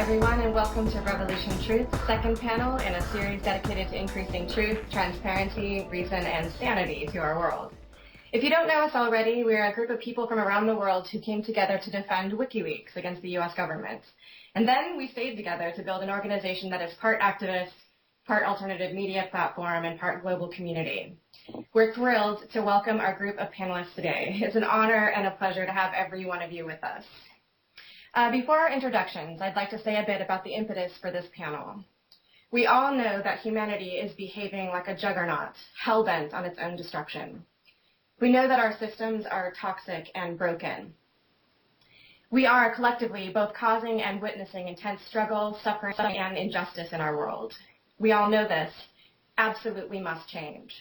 everyone, and welcome to Revolution Truth, second panel in a series dedicated to increasing truth, transparency, reason, and sanity to our world. If you don't know us already, we're a group of people from around the world who came together to defend WikiLeaks against the U.S. government. And then we stayed together to build an organization that is part activist, part alternative media platform, and part global community. We're thrilled to welcome our group of panelists today. It's an honor and a pleasure to have every one of you with us. Before our introductions, I'd like to say a bit about the impetus for this panel. We all know that humanity is behaving like a juggernaut, hell-bent on its own destruction. We know that our systems are toxic and broken. We are collectively both causing and witnessing intense struggle, suffering, and injustice in our world. We all know this absolutely must change.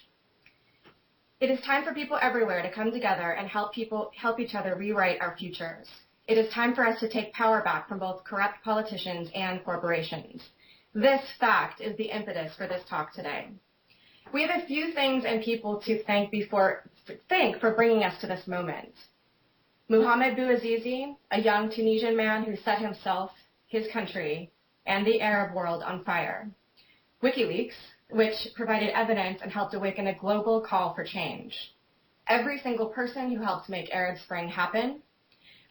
It is time for people everywhere to come together and help each other rewrite our futures. It is time for us to take power back from both corrupt politicians and corporations. This fact is the impetus for this talk today. We have a few things and people to thank for bringing us to this moment. Mohamed Bouazizi, a young Tunisian man who set himself, his country, and the Arab world on fire. WikiLeaks, which provided evidence and helped awaken a global call for change. Every single person who helped make Arab Spring happen.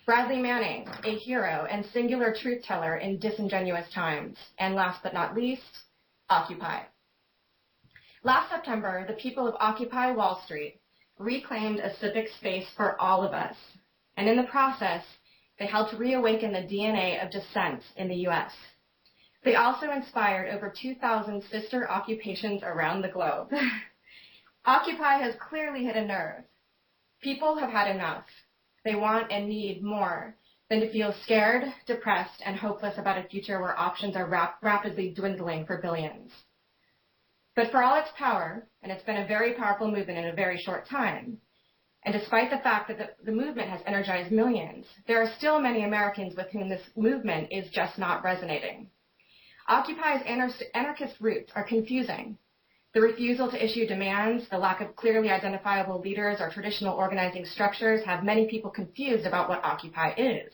Bradley Manning, a hero and singular truth teller in disingenuous times. And last but not least, Occupy. Last September, the people of Occupy Wall Street reclaimed a civic space for all of us. And in the process, they helped reawaken the DNA of dissent in the U.S. They also inspired over 2,000 sister occupations around the globe. Occupy has clearly hit a nerve. People have had enough. They want and need more than to feel scared, depressed, and hopeless about a future where options are rapidly dwindling for billions. But for all its power, and it's been a very powerful movement in a very short time, and despite the fact that the movement has energized millions, there are still many Americans with whom this movement is just not resonating. Occupy's anarchist roots are confusing. The refusal to issue demands, the lack of clearly identifiable leaders or traditional organizing structures have many people confused about what Occupy is.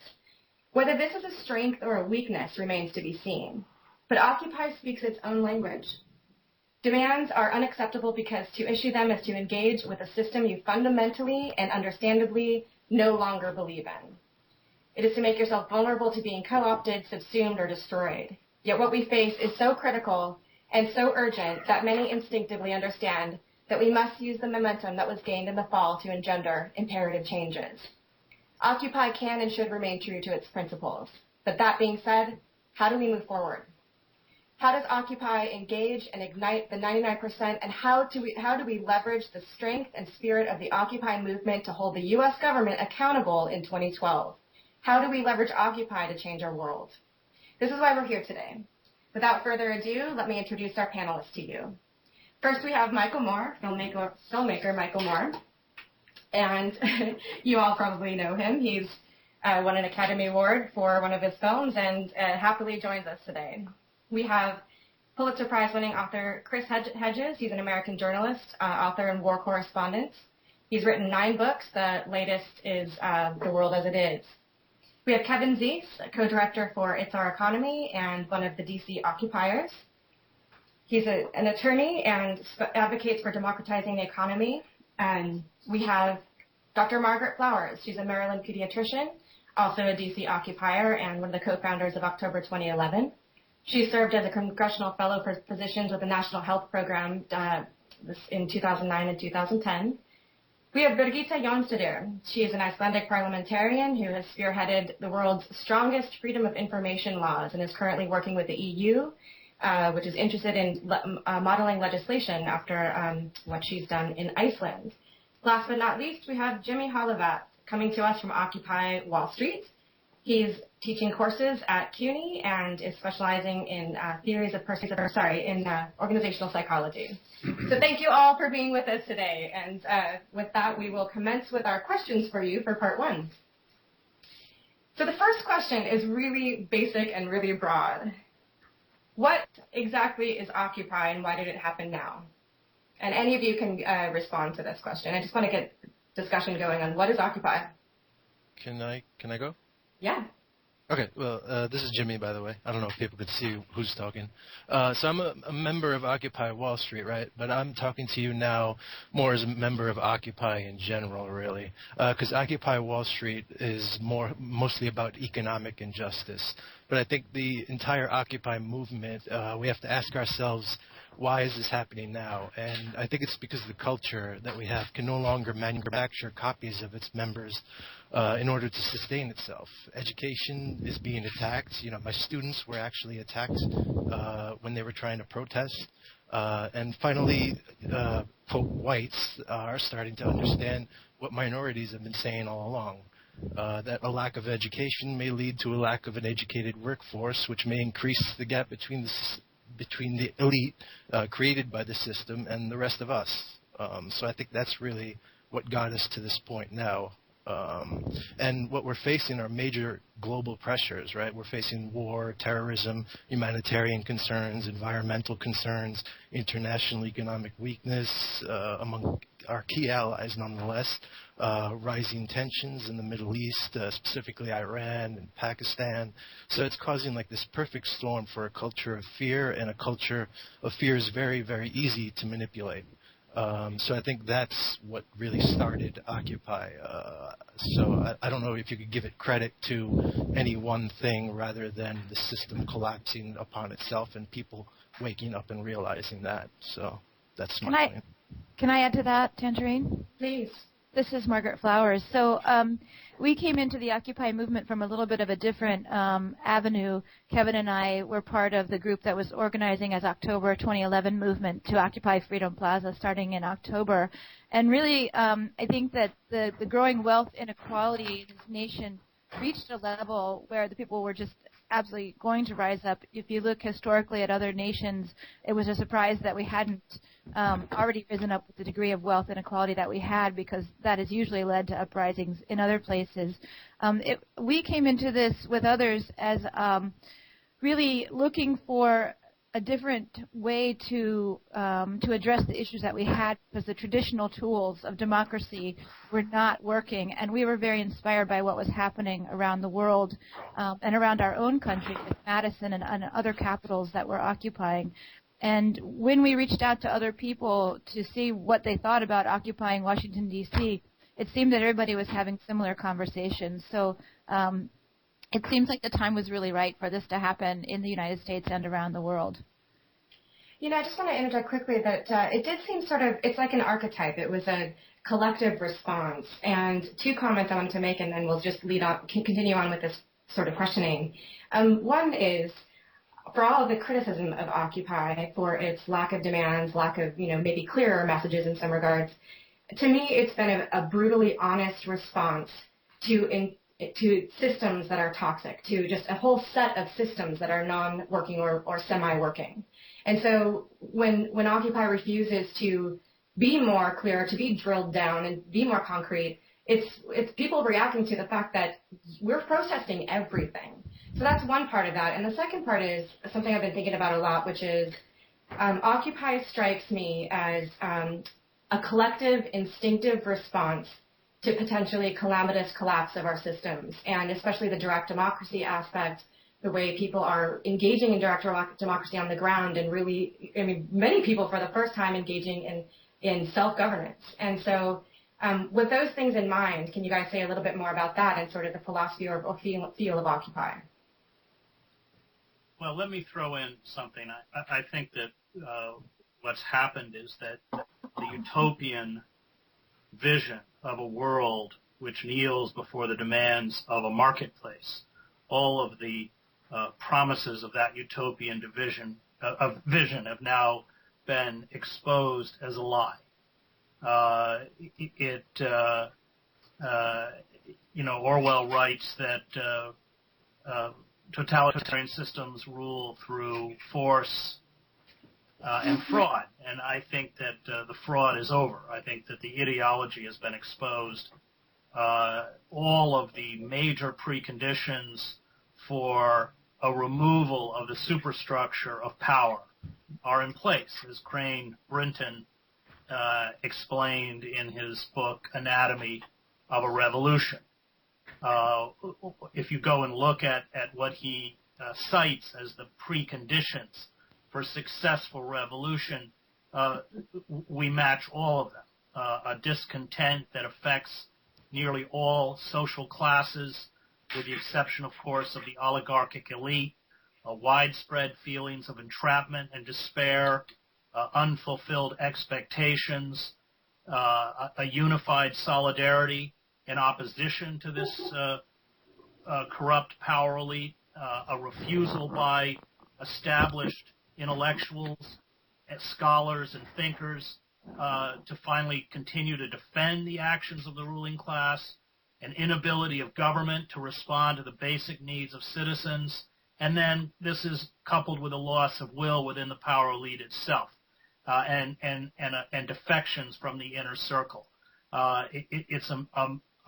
Whether this is a strength or a weakness remains to be seen, but Occupy speaks its own language. Demands are unacceptable because to issue them is to engage with a system you fundamentally and understandably no longer believe in. It is to make yourself vulnerable to being co-opted, subsumed, or destroyed. Yet what we face is so critical and so urgent that many instinctively understand that we must use the momentum that was gained in the fall to engender imperative changes. Occupy can and should remain true to its principles. But that being said, how do we move forward? How does Occupy engage and ignite the 99%, and how do we leverage the strength and spirit of the Occupy movement to hold the U.S. government accountable in 2012? How do we leverage Occupy to change our world? This is why we're here today. Without further ado, let me introduce our panelists to you. First, we have Michael Moore, filmmaker Michael Moore. And you all probably know him. He's won an Academy Award for one of his films and happily joins us today. We have Pulitzer Prize-winning author Chris Hedges. He's an American journalist, author, and war correspondent. He's written 9 books. The latest is The World as It Is. We have Kevin Zeese, co-director for It's Our Economy and one of the DC occupiers. He's an attorney and advocates for democratizing the economy. And we have Dr. Margaret Flowers. She's a Maryland pediatrician, also a DC occupier and one of the co-founders of October 2011. She served as a congressional fellow for positions with the National Health Program in 2009 and 2010. We have Birgitta Jónsdóttir. She is an Icelandic parliamentarian who has spearheaded the world's strongest freedom of information laws and is currently working with the EU, which is interested in modeling legislation after what she's done in Iceland. Last but not least, we have Jimmy Holovat coming to us from Occupy Wall Street. He's teaching courses at CUNY and is specializing in organizational psychology. So thank you all for being with us today. And with that, we will commence with our questions for you for part 1. So the first question is really basic and really broad. What exactly is Occupy and why did it happen now? And any of you can respond to this question. I just want to get discussion going on what is Occupy. Can I go? Yeah. Okay, well, this is Jimmy, by the way. I don't know if people could see who's talking. So I'm a member of Occupy Wall Street, right? But I'm talking to you now more as a member of Occupy in general, really. Because Occupy Wall Street is mostly about economic injustice. But I think the entire Occupy movement, we have to ask ourselves, why is this happening now? And I think it's because the culture that we have can no longer manufacture copies of its members in order to sustain itself. Education is being attacked. You know, my students were actually attacked when they were trying to protest. And finally, quote, whites are starting to understand what minorities have been saying all along. That a lack of education may lead to a lack of an educated workforce, which may increase the gap between the elite created by the system and the rest of us. So I think that's really what got us to this point now. And what we're facing are major global pressures, right? We're facing war, terrorism, humanitarian concerns, environmental concerns, international economic weakness among our key allies, nonetheless, rising tensions in the Middle East, specifically Iran and Pakistan. So it's causing like this perfect storm for a culture of fear, and a culture of fear is very, very easy to manipulate. So I think that's what really started Occupy. So I don't know if you could give it credit to any one thing rather than the system collapsing upon itself and people waking up and realizing that. So that's my point. Can I add to that, Tangerine? Please. This is Margaret Flowers. So we came into the Occupy movement from a little bit of a different avenue. Kevin and I were part of the group that was organizing as October 2011 movement to occupy Freedom Plaza starting in October. And really, I think that the growing wealth inequality in this nation reached a level where the people were just absolutely going to rise up. If you look historically at other nations, it was a surprise that we hadn't already risen up with the degree of wealth inequality that we had, because that has usually led to uprisings in other places. We came into this with others as really looking for a different way to address the issues that we had, because the traditional tools of democracy were not working, and we were very inspired by what was happening around the world and around our own country with Madison and other capitals that were occupying. And when we reached out to other people to see what they thought about occupying Washington, D.C., it seemed that everybody was having similar conversations. So it seems like the time was really right for this to happen in the United States and around the world. You know, I just want to interject quickly that it did seem sort of, it's like an archetype. It was a collective response. And two comments I wanted to make, and then we'll just continue on with this sort of questioning. One is, for all of the criticism of Occupy for its lack of demands, lack of, maybe clearer messages in some regards, to me it's been a brutally honest response to systems that are toxic, to just a whole set of systems that are non-working or semi-working. And so when Occupy refuses to be more clear, to be drilled down and be more concrete, it's people reacting to the fact that we're protesting everything. So that's one part of that. And the second part is something I've been thinking about a lot, which is Occupy strikes me as a collective, instinctive response to potentially calamitous collapse of our systems, and especially the direct democracy aspect, the way people are engaging in direct democracy on the ground, and really, many people for the first time engaging in self-governance. And so with those things in mind, can you guys say a little bit more about that and sort of the philosophy or feel of Occupy? Well, let me throw in something. I think that what's happened is that the utopian vision of a world which kneels before the demands of a marketplace, all of the promises of that utopian vision have now been exposed as a lie. Orwell writes that totalitarian systems rule through force and fraud, and I think that the fraud is over. I think that the ideology has been exposed. All of the major preconditions for a removal of the superstructure of power are in place, as Crane Brinton explained in his book Anatomy of a Revolution. If you go and look at what he cites as the preconditions for successful revolution, we match all of them. A discontent that affects nearly all social classes, with the exception, of course, of the oligarchic elite, widespread feelings of entrapment and despair, unfulfilled expectations, a unified solidarity in opposition to this corrupt power elite, a refusal by established intellectuals, scholars, and thinkers to finally continue to defend the actions of the ruling class, an inability of government to respond to the basic needs of citizens, and then this is coupled with a loss of will within the power elite itself, and defections from the inner circle. It's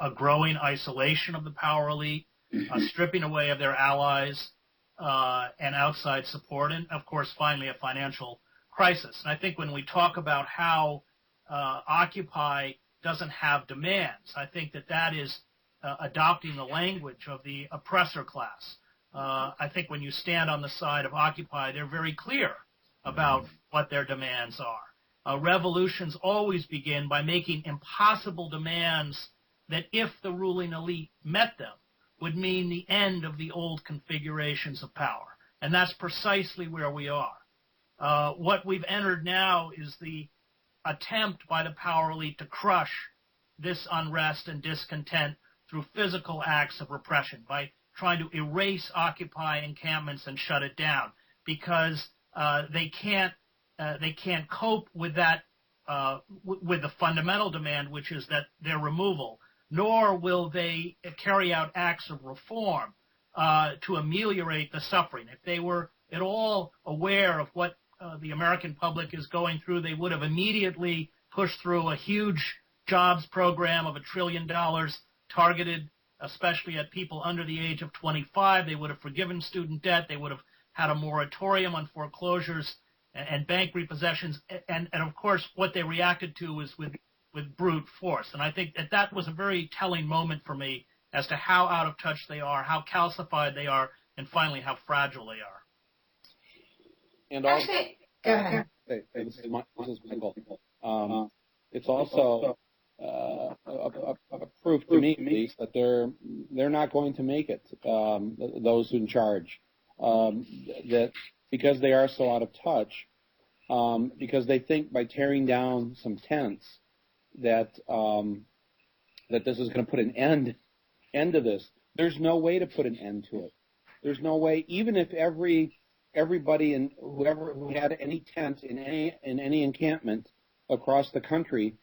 a growing isolation of the power elite, a stripping away of their allies, and outside support, and of course, finally, a financial crisis. And I think when we talk about how Occupy doesn't have demands, I think that is adopting the language of the oppressor class. I think when you stand on the side of Occupy, they're very clear about what their demands are. Revolutions always begin by making impossible demands that, if the ruling elite met them, would mean the end of the old configurations of power. And that's precisely where we are. What we've entered now is the attempt by the power elite to crush this unrest and discontent through physical acts of repression, by trying to erase Occupy encampments and shut it down, because they can't cope with that, with the fundamental demand, which is that their removal, nor will they carry out acts of reform to ameliorate the suffering. If they were at all aware of what the American public is going through, they would have immediately pushed through a huge jobs program of $1 trillion targeted especially at people under the age of 25. They would have forgiven student debt. They would have had a moratorium on foreclosures and bank repossessions. And of course, what they reacted to was with brute force. And I think that was a very telling moment for me as to how out of touch they are, how calcified they are, and finally how fragile they are. And also, Actually, go ahead. this is Michael. It's also a proof to me, at least, that they're not going to make it. Those in charge, that because they are so out of touch, because they think by tearing down some tents that this is going to put an end to this. There's no way to put an end to it. There's no way, even if everybody and whoever who had any tent in any encampment across the country,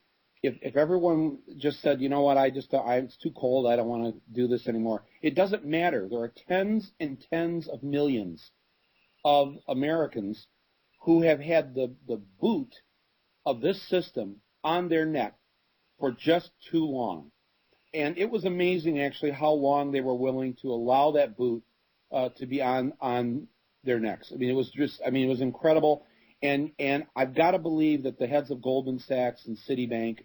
if everyone just said, you know what, it's too cold, I don't want to do this anymore. It doesn't matter. There are tens and tens of millions of Americans who have had the boot of this system on their neck for just too long. And it was amazing, actually, how long they were willing to allow that boot to be on their necks. I mean, it was incredible. And I've got to believe that the heads of Goldman Sachs and Citibank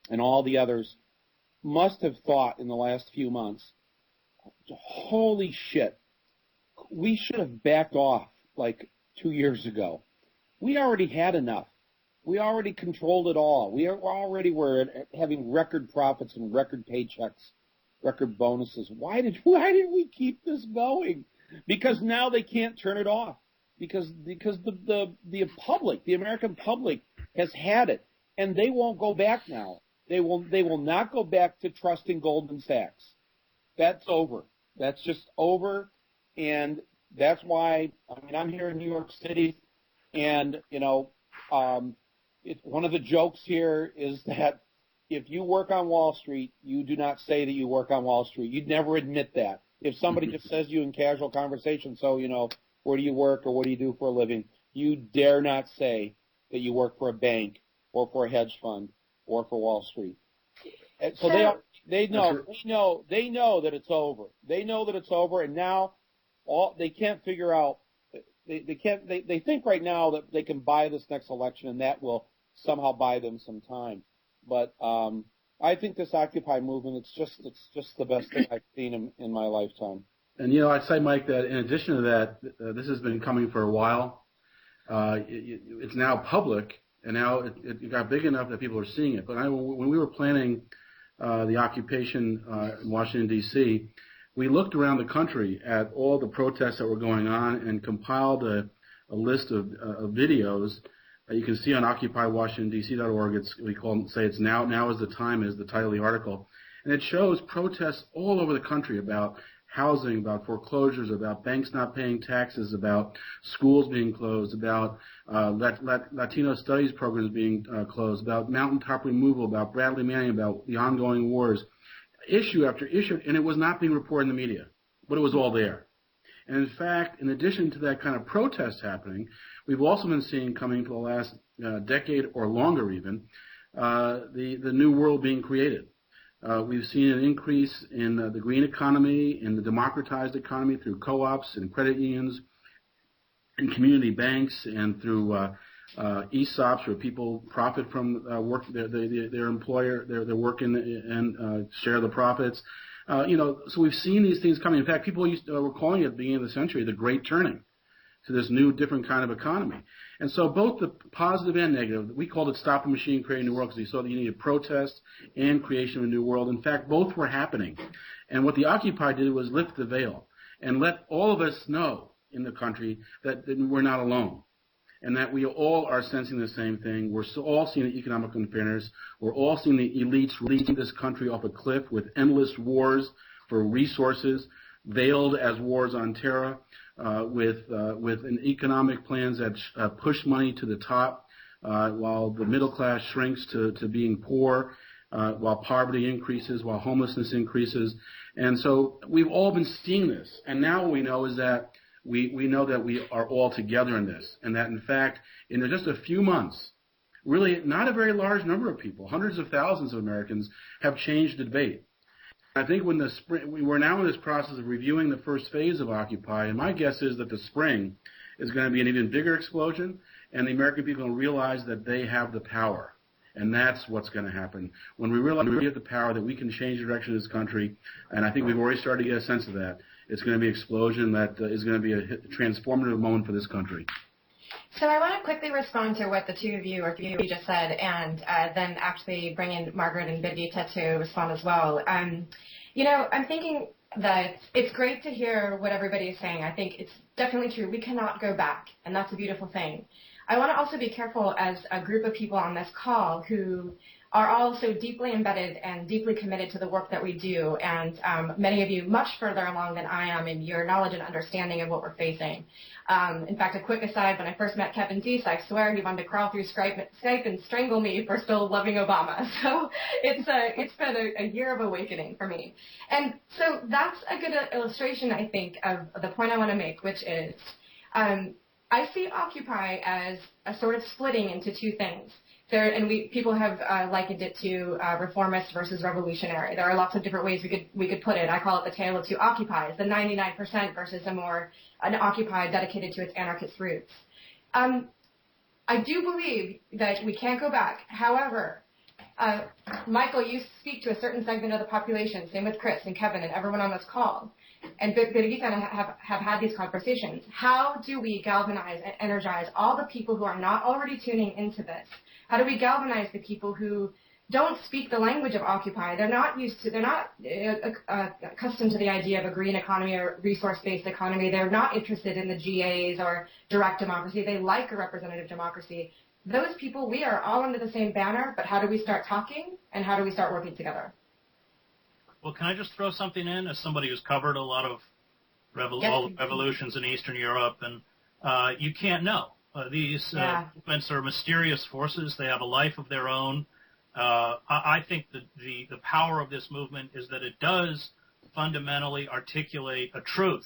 and all the others must have thought in the last few months, holy shit, we should have backed off like 2 years ago. We already had enough. We already controlled it all. We already were having record profits and record paychecks, record bonuses. Why did we keep this going? Because now they can't turn it off. Because the public, the American public, has had it, and they won't go back now. They will not go back to trusting Goldman Sachs. That's over. That's just over, and that's why. I mean, I'm here in New York City, and one of the jokes here is that if you work on Wall Street, you do not say that you work on Wall Street. You'd never admit that. If somebody just says to you in casual conversation, so where do you work or what do you do for a living, you dare not say that you work for a bank or for a hedge fund or for Wall Street. And so they know that it's over. They know that it's over, and now they can't figure out. They think right now that they can buy this next election, and that will somehow buy them some time. But I think this Occupy movement, it's just the best thing I've seen in my lifetime. And, I'd say, Mike, that in addition to that, this has been coming for a while. It's now public, and now it got big enough that people are seeing it. But when we were planning the occupation in Washington, D.C., we looked around the country at all the protests that were going on and compiled a list of videos. You can see on OccupyWashingtonDC.org. It's now is the time is the title of the article, and it shows protests all over the country about housing, about foreclosures, about banks not paying taxes, about schools being closed, about Latino studies programs being closed, about mountaintop removal, about Bradley Manning, about the ongoing wars, issue after issue, and it was not being reported in the media, but it was all there. And in fact, in addition to that kind of protest happening, we've also been seeing coming for the last decade or longer even, the new world being created. We've seen an increase in the green economy, in the democratized economy through co-ops and credit unions and community banks and through ESOPs where people profit from work their employer, their work and share the profits. So we've seen these things coming. In fact, people were calling it at the beginning of the century the Great Turning to this new, different kind of economy. And so both the positive and negative, we called it Stop the Machine, Create a New World, because we saw that you needed protest and creation of a new world. In fact, both were happening. And what the Occupy did was lift the veil and let all of us know in the country that we're not alone and that we all are sensing the same thing. We're all seeing the economic unfairness. We're all seeing the elites leading this country off a cliff with endless wars for resources, veiled as wars on terror. With an economic plans that push money to the top, while the middle class shrinks to being poor, while poverty increases, while homelessness increases. And so we've all been seeing this. And now what we know is that we know that we are all together in this, and that in fact, in just a few months, really not a very large number of people, hundreds of thousands of Americans have changed the debate. I think when we're now in this process of reviewing the first phase of Occupy, and my guess is that the spring is going to be an even bigger explosion, and the American people will realize that they have the power. And that's what's going to happen. When we realize we have the power that we can change the direction of this country, and I think we've already started to get a sense of that, it's going to be an explosion that is going to be a transformative moment for this country. So I want to quickly respond to what the two of you just said, and then actually bring in Margaret and Birgitta to respond as well. I'm thinking that it's great to hear what everybody is saying. I think it's definitely true. We cannot go back, and that's a beautiful thing. I want to also be careful as a group of people on this call who are all so deeply embedded and deeply committed to the work that we do, and many of you much further along than I am in your knowledge and understanding of what we're facing. In fact, a quick aside, when I first met Kevin Zeese, I swear he wanted to crawl through Skype and strangle me for still loving Obama. So it's been a year of awakening for me. And so that's a good illustration, I think, of the point I want to make, which is I see Occupy as a sort of splitting into two things. People have likened it to reformist versus revolutionary. There are lots of different ways we could put it. I call it the tale of two occupies, the 99% versus an Occupy dedicated to its anarchist roots. I do believe that we can't go back. However, Michael, you speak to a certain segment of the population, same with Chris and Kevin and everyone on this call. And Birgitta and I have had these conversations. How do we galvanize and energize all the people who are not already tuning into this? How do we galvanize the people who don't speak the language of Occupy? They're not accustomed to the idea of a green economy or resource-based economy. They're not interested in the GAs or direct democracy. They like a representative democracy. Those people, we are all under the same banner, but how do we start talking and how do we start working together? Well, can I just throw something in as somebody who's covered a lot of all the revolutions in Eastern Europe, and you can't know. These movements are mysterious forces. They have a life of their own. I think that the power of this movement is that it does fundamentally articulate a truth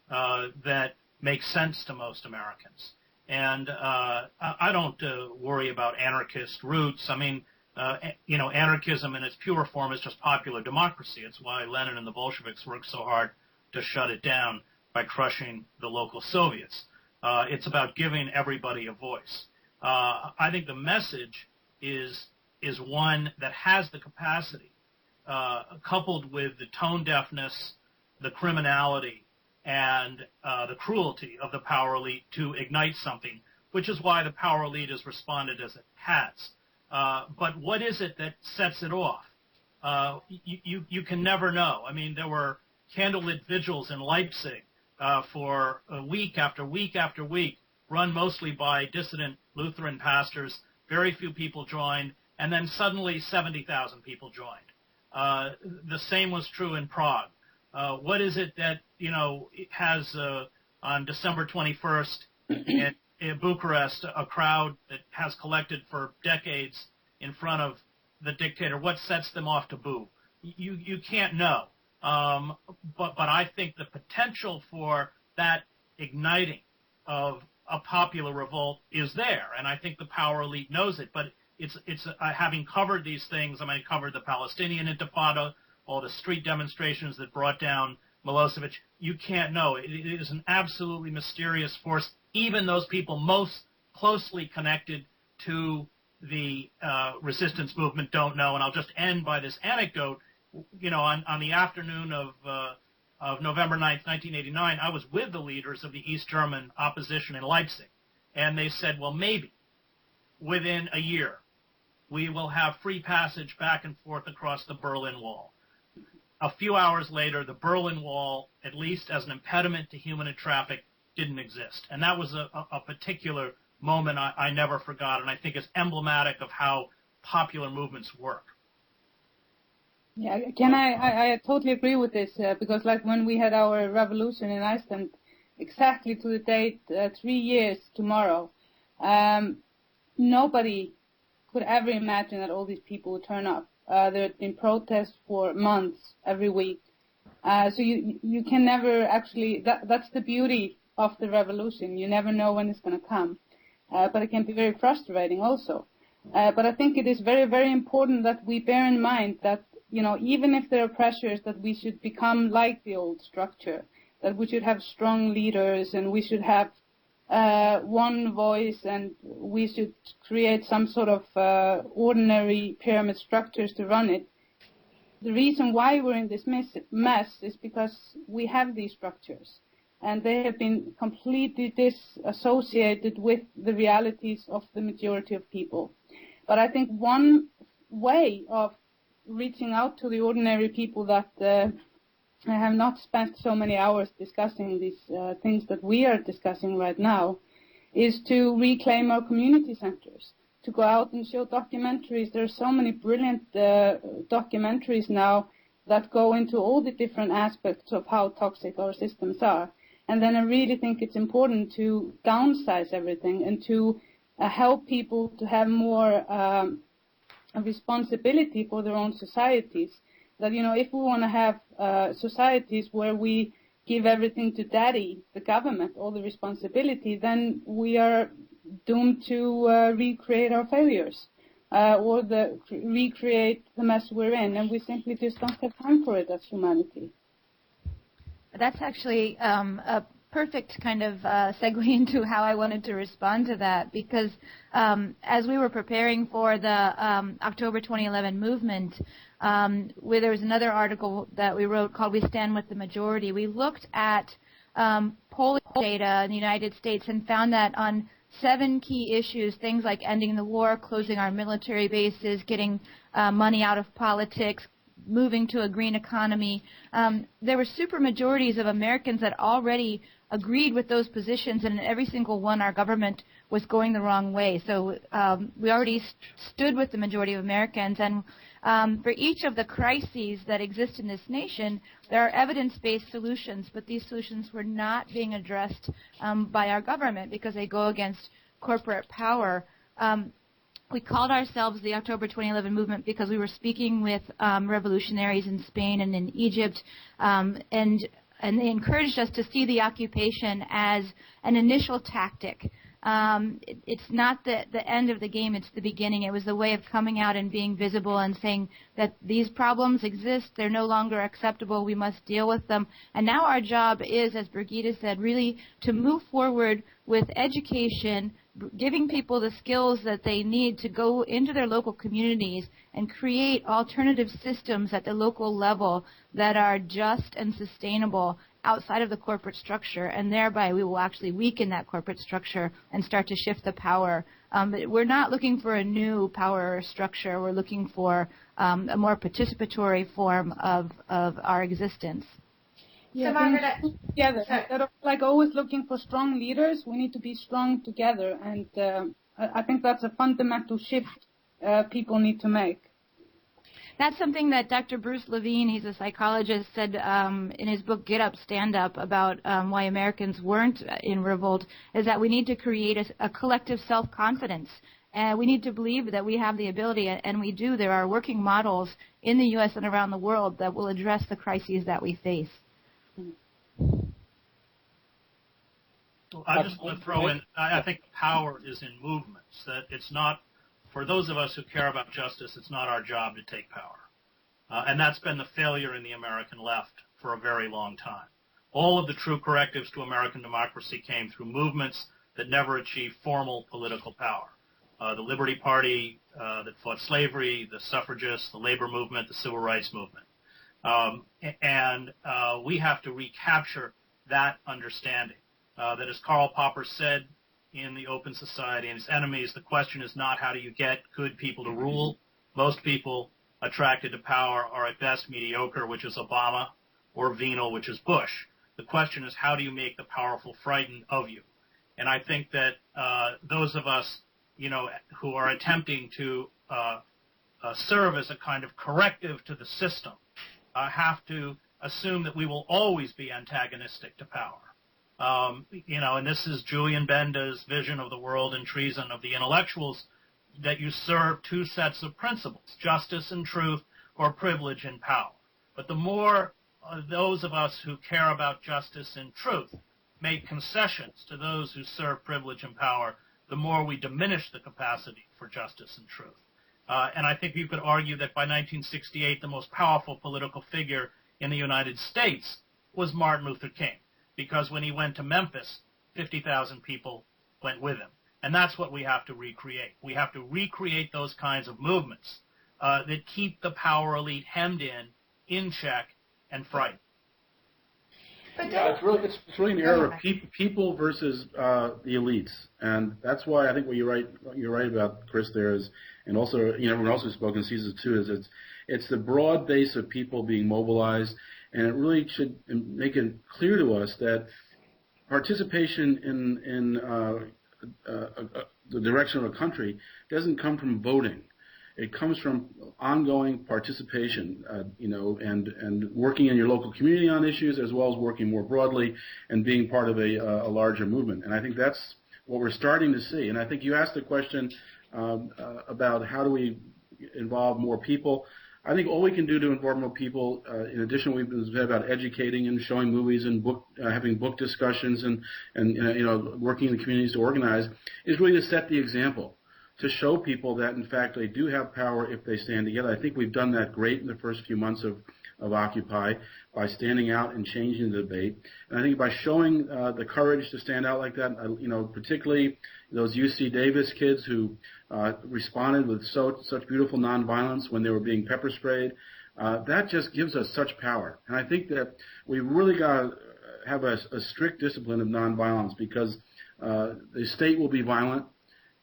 that makes sense to most Americans. And I don't worry about anarchist roots. I mean, anarchism in its pure form is just popular democracy. It's why Lenin and the Bolsheviks worked so hard to shut it down by crushing the local Soviets. It's about giving everybody a voice. I think the message is is one that has the capacity, coupled with the tone deafness, the criminality, and the cruelty of the power elite to ignite something, which is why the power elite has responded as it has. But what is it that sets it off? You can never know. I mean, there were candlelit vigils in Leipzig for week after week after week, run mostly by dissident Lutheran pastors. Very few people joined, and then suddenly 70,000 people joined. The same was true in Prague. What is it that, has on December 21st in Bucharest a crowd that has collected for decades in front of the dictator? What sets them off to boo? You can't know. But I think the potential for that igniting of a popular revolt is there, and I think the power elite knows it. But it's having covered these things. I mean, I covered the Palestinian Intifada, all the street demonstrations that brought down Milosevic. You can't know. It is an absolutely mysterious force. Even those people most closely connected to the resistance movement don't know. And I'll just end by this anecdote. On the afternoon of November 9th, 1989, I was with the leaders of the East German opposition in Leipzig, and they said, well, maybe within a year we will have free passage back and forth across the Berlin Wall. A few hours later, the Berlin Wall, at least as an impediment to human traffic, didn't exist. And that was a particular moment I never forgot, and I think is emblematic of how popular movements work. Yeah, I totally agree with this, because like when we had our revolution in Iceland, exactly to the date, 3 years tomorrow, nobody could ever imagine that all these people would turn up. There had been protests for months, every week. So you can never actually, that's the beauty of the revolution. You never know when it's going to come. But it can be very frustrating also. But I think it is very, very important that we bear in mind that, even if there are pressures that we should become like the old structure, that we should have strong leaders and we should have one voice and we should create some sort of ordinary pyramid structures to run it. The reason why we're in this mess is because we have these structures and they have been completely disassociated with the realities of the majority of people. But I think one way of reaching out to the ordinary people that I have not spent so many hours discussing these things that we are discussing right now is to reclaim our community centers, to go out and show documentaries. There are so many brilliant documentaries now that go into all the different aspects of how toxic our systems are. And then I really think it's important to downsize everything and to help people to have more responsibility for their own societies. That, if we want to have societies where we give everything to daddy, the government, all the responsibility, then we are doomed to recreate our failures or recreate the mess we're in, and we simply just don't have time for it as humanity. That's actually a perfect kind of segue into how I wanted to respond to that, because as we were preparing for the October 2011 movement, where there was another article that we wrote called "We Stand with the Majority." We looked at polling data in the United States and found that on 7 key issues, things like ending the war, closing our military bases, getting money out of politics, moving to a green economy, there were supermajorities of Americans that already agreed with those positions, and in every single one our government was going the wrong way. So we already stood with the majority of Americans, and for each of the crises that exist in this nation, there are evidence-based solutions, but these solutions were not being addressed by our government because they go against corporate power. We called ourselves the October 2011 movement because we were speaking with revolutionaries in Spain and in Egypt, and they encouraged us to see the occupation as an initial tactic. It's not the end of the game, it's the beginning. It was a way of coming out and being visible and saying that these problems exist, they're no longer acceptable, we must deal with them. And now our job is, as Birgitta said, really to move forward with education, giving people the skills that they need to go into their local communities and create alternative systems at the local level that are just and sustainable outside of the corporate structure, and thereby we will actually weaken that corporate structure and start to shift the power. We're not looking for a new power structure. We're looking for a more participatory form of our existence. Yeah, so Margaret, together. Instead of like always looking for strong leaders, we need to be strong together, and I think that's a fundamental shift people need to make. That's something that Dr. Bruce Levine, he's a psychologist, said in his book Get Up, Stand Up about why Americans weren't in revolt, is that we need to create a collective self-confidence. And we need to believe that we have the ability, and we do. There are working models in the U.S. and around the world that will address the crises that we face. I just want to throw in, I think power is in movements, that it's not, for those of us who care about justice, it's not our job to take power. And that's been the failure in the American left for a very long time. All of the true correctives to American democracy came through movements that never achieved formal political power. The Liberty Party that fought slavery, the suffragists, the labor movement, the civil rights movement. We have to recapture that understanding. That as Karl Popper said in The Open Society and His Enemies, the question is not how do you get good people to rule. Most people attracted to power are at best mediocre, which is Obama, or venal, which is Bush. The question is how do you make the powerful frightened of you? And I think that those of us, who are attempting to serve as a kind of corrective to the system have to assume that we will always be antagonistic to power. And this is Julian Benda's vision of the world and treason of the intellectuals, that you serve two sets of principles, justice and truth, or privilege and power. But the more those of us who care about justice and truth make concessions to those who serve privilege and power, the more we diminish the capacity for justice and truth. And I think you could argue that by 1968, the most powerful political figure in the United States was Martin Luther King, because when he went to Memphis, 50,000 people went with him. And that's what we have to recreate. We have to recreate those kinds of movements that keep the power elite hemmed in check, and frightened. Yeah, it's really an era of people versus the elites, and that's why I think what you're right about, Chris. There is, and also everyone else who's spoken sees it too. Is it's the broad base of people being mobilized, and it really should make it clear to us that participation in the direction of a country doesn't come from voting. It comes from ongoing participation, and working in your local community on issues, as well as working more broadly and being part of a larger movement. And I think that's what we're starting to see. And I think you asked the question about how do we involve more people. I think all we can do to involve more people, in addition, we've been about educating and showing movies and having book discussions and working in the communities to organize, is really to set the example, to show people that, in fact, they do have power if they stand together. I think we've done that great in the first few months of Occupy by standing out and changing the debate. And I think by showing the courage to stand out like that, particularly those UC Davis kids who responded with such beautiful nonviolence when they were being pepper sprayed, that just gives us such power. And I think that we really got to have a strict discipline of nonviolence, because the state will be violent.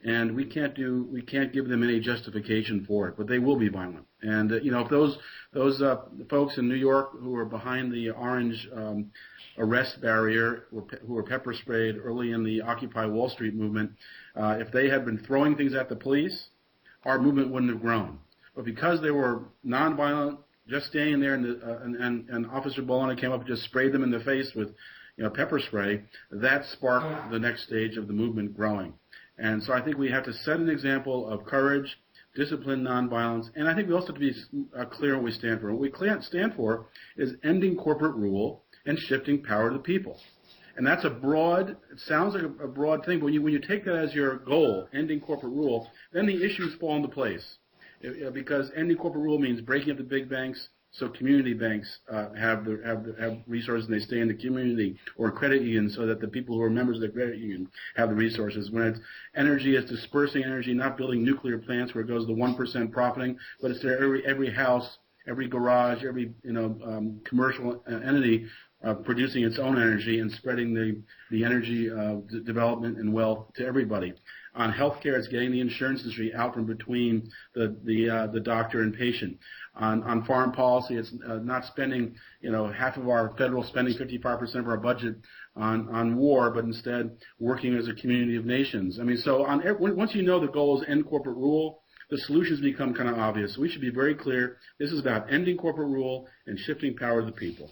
And we can't give them any justification for it, but they will be violent. And if those folks in New York who are behind the orange arrest barrier, who were pepper sprayed early in the Occupy Wall Street movement, if they had been throwing things at the police, our movement wouldn't have grown. But because they were nonviolent, just standing there, and Officer Bologna came up and just sprayed them in the face with pepper spray, that sparked the next stage of the movement growing. And so I think we have to set an example of courage, discipline, nonviolence, and I think we also have to be clear what we stand for. What we stand for is ending corporate rule and shifting power to the people. And that's it sounds like a broad thing, but when you take that as your goal, ending corporate rule, then the issues fall into place. Because ending corporate rule means breaking up the big banks, so community banks have resources and they stay in the community, or credit unions so that the people who are members of the credit union have the resources. When it's energy, it's dispersing energy, not building nuclear plants where it goes to 1% profiting, but it's there every house, every garage, every commercial entity producing its own energy and spreading the energy development and wealth to everybody. On healthcare, it's getting the insurance industry out from between the doctor and patient. On foreign policy, it's not spending half of our federal spending, 55% of our budget on war, but instead working as a community of nations. I mean, so once you know the goal is end corporate rule, the solutions become kind of obvious. So we should be very clear. This is about ending corporate rule and shifting power to the people.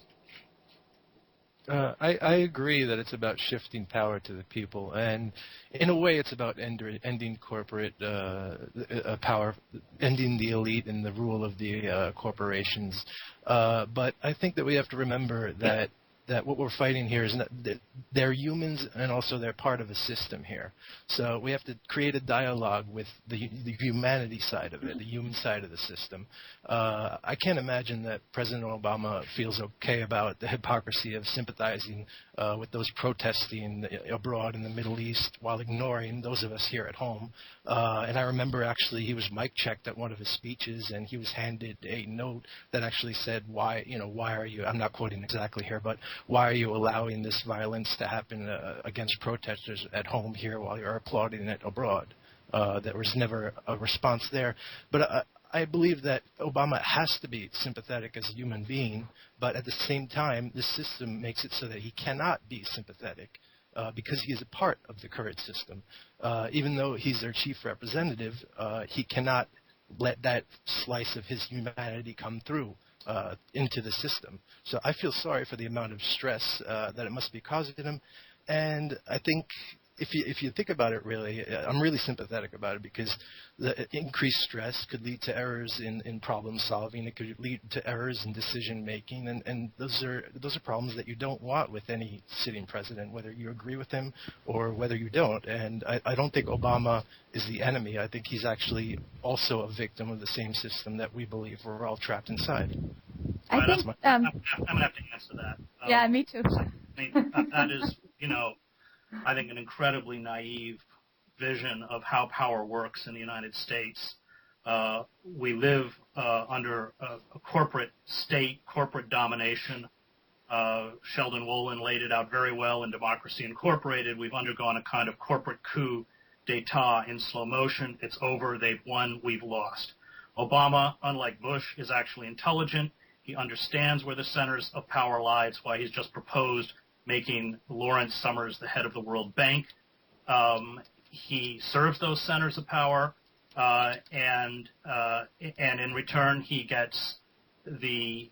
I agree that it's about shifting power to the people, and in a way it's about ending corporate power, ending the elite and the rule of the corporations. But I think that we have to remember that what we're fighting here is that they're humans and also they're part of a system here. So we have to create a dialogue with the humanity side of it, the human side of the system. I can't imagine that President Obama feels okay about the hypocrisy of sympathizing with those protesting abroad in the Middle East while ignoring those of us here at home. And I remember actually he was mic checked at one of his speeches and he was handed a note that actually said, why are you, I'm not quoting exactly here, but why are you allowing this violence to happen against protesters at home here while you're applauding it abroad? There was never a response there. But I believe that Obama has to be sympathetic as a human being, but at the same time, the system makes it so that he cannot be sympathetic because he is a part of the current system. Even though he's their chief representative, he cannot let that slice of his humanity come through into the system. So I feel sorry for the amount of stress that it must be causing him. And I think if you think about it really, I'm really sympathetic about it because the increased stress could lead to errors in problem solving. It could lead to errors in decision making, and those are problems that you don't want with any sitting president, whether you agree with him or whether you don't. And I don't think Obama is the enemy. I think he's actually also a victim of the same system that we believe we're all trapped inside. I think I'm going to have to answer that. Yeah, me too. I mean, that is, I think an incredibly naive vision of how power works in the United States. We live under a corporate state, corporate domination. Sheldon Wolin laid it out very well in Democracy Incorporated. We've undergone a kind of corporate coup d'etat in slow motion. It's over. They've won. We've lost. Obama, unlike Bush, is actually intelligent. He understands where the centers of power lie. It's why he's just proposed making Lawrence Summers the head of the World Bank. He serves those centers of power, and in return he gets the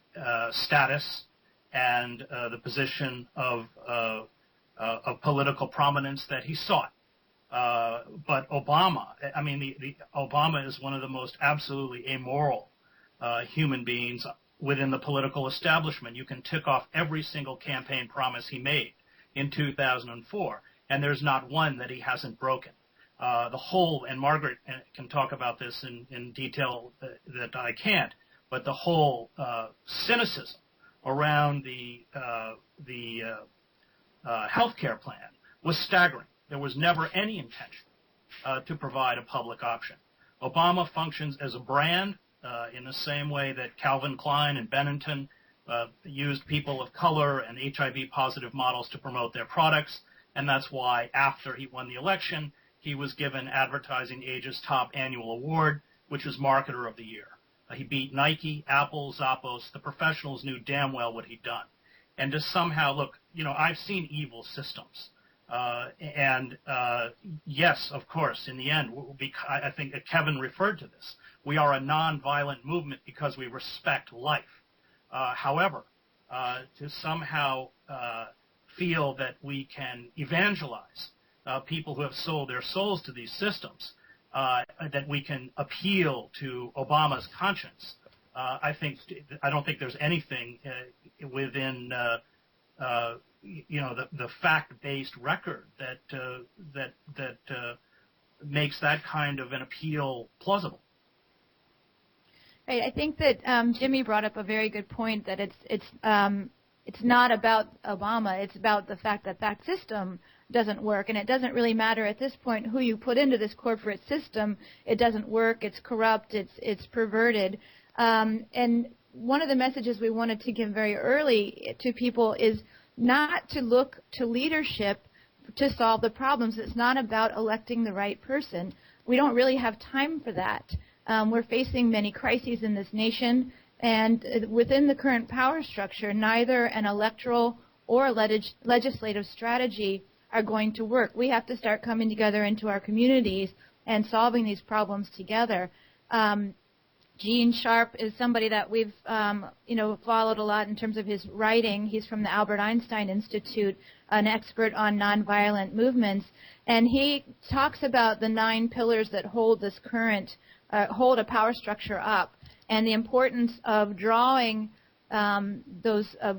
status and the position of political prominence that he sought. But Obama, Obama is one of the most absolutely amoral human beings within the political establishment. You can tick off every single campaign promise he made in 2004, and there's not one that he hasn't broken. The whole, and Margaret can talk about this in detail that I can't, but the whole cynicism around the health care plan was staggering. There was never any intention to provide a public option. Obama functions as a brand in the same way that Calvin Klein and Benetton used people of color and HIV-positive models to promote their products, and that's why after he won the election, he was given Advertising Age's top annual award, which was Marketer of the Year. He beat Nike, Apple, Zappos. The professionals knew damn well what he'd done. And to somehow, look, I've seen evil systems. Yes, of course, in the end, I think Kevin referred to this. We are a nonviolent movement because we respect life. However, to somehow feel that we can evangelize people who have sold their souls to these systems, that we can appeal to Obama's conscience, I don't think there's anything within the fact-based record that makes that kind of an appeal plausible. Right. I think that Jimmy brought up a very good point that it's not about Obama. It's about the fact that that system doesn't work, and it doesn't really matter at this point who you put into this corporate system. It doesn't work. It's corrupt. It's perverted. And one of the messages we wanted to give very early to people is not to look to leadership to solve the problems. It's not about electing the right person. We don't really have time for that. We're facing many crises in this nation, and within the current power structure, neither an electoral or legislative strategy are going to work. We have to start coming together into our communities and solving these problems together. Gene Sharp is somebody that we've followed a lot in terms of his writing. He's from the Albert Einstein Institute, an expert on nonviolent movements, and he talks about the 9 pillars that hold this current hold a power structure up, and the importance of drawing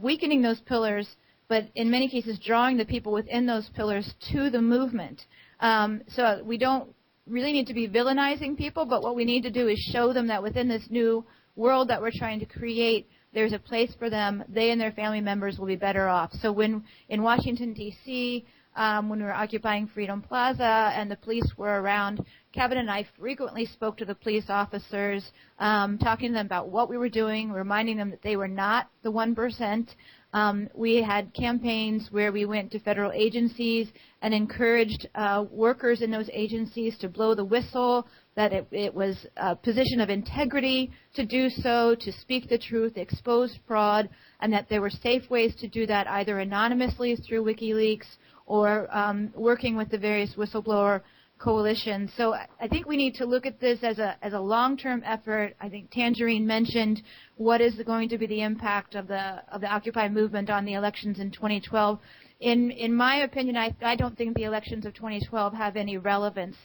weakening those pillars, but in many cases drawing the people within those pillars to the movement. So we don't really need to be villainizing people, but what we need to do is show them that within this new world that we're trying to create, there's a place for them. They and their family members will be better off. So when in Washington, D.C., when we were occupying Freedom Plaza and the police were around, Kevin and I frequently spoke to the police officers, talking to them about what we were doing, reminding them that they were not the 1%. We had campaigns where we went to federal agencies and encouraged workers in those agencies to blow the whistle, that it was a position of integrity to do so, to speak the truth, expose fraud, and that there were safe ways to do that either anonymously through WikiLeaks or working with the various whistleblower coalitions. So I think we need to look at this as a long-term effort. I think Tangerine mentioned what is going to be the impact of the Occupy movement on the elections in 2012. In my opinion, I don't think the elections of 2012 have any relevance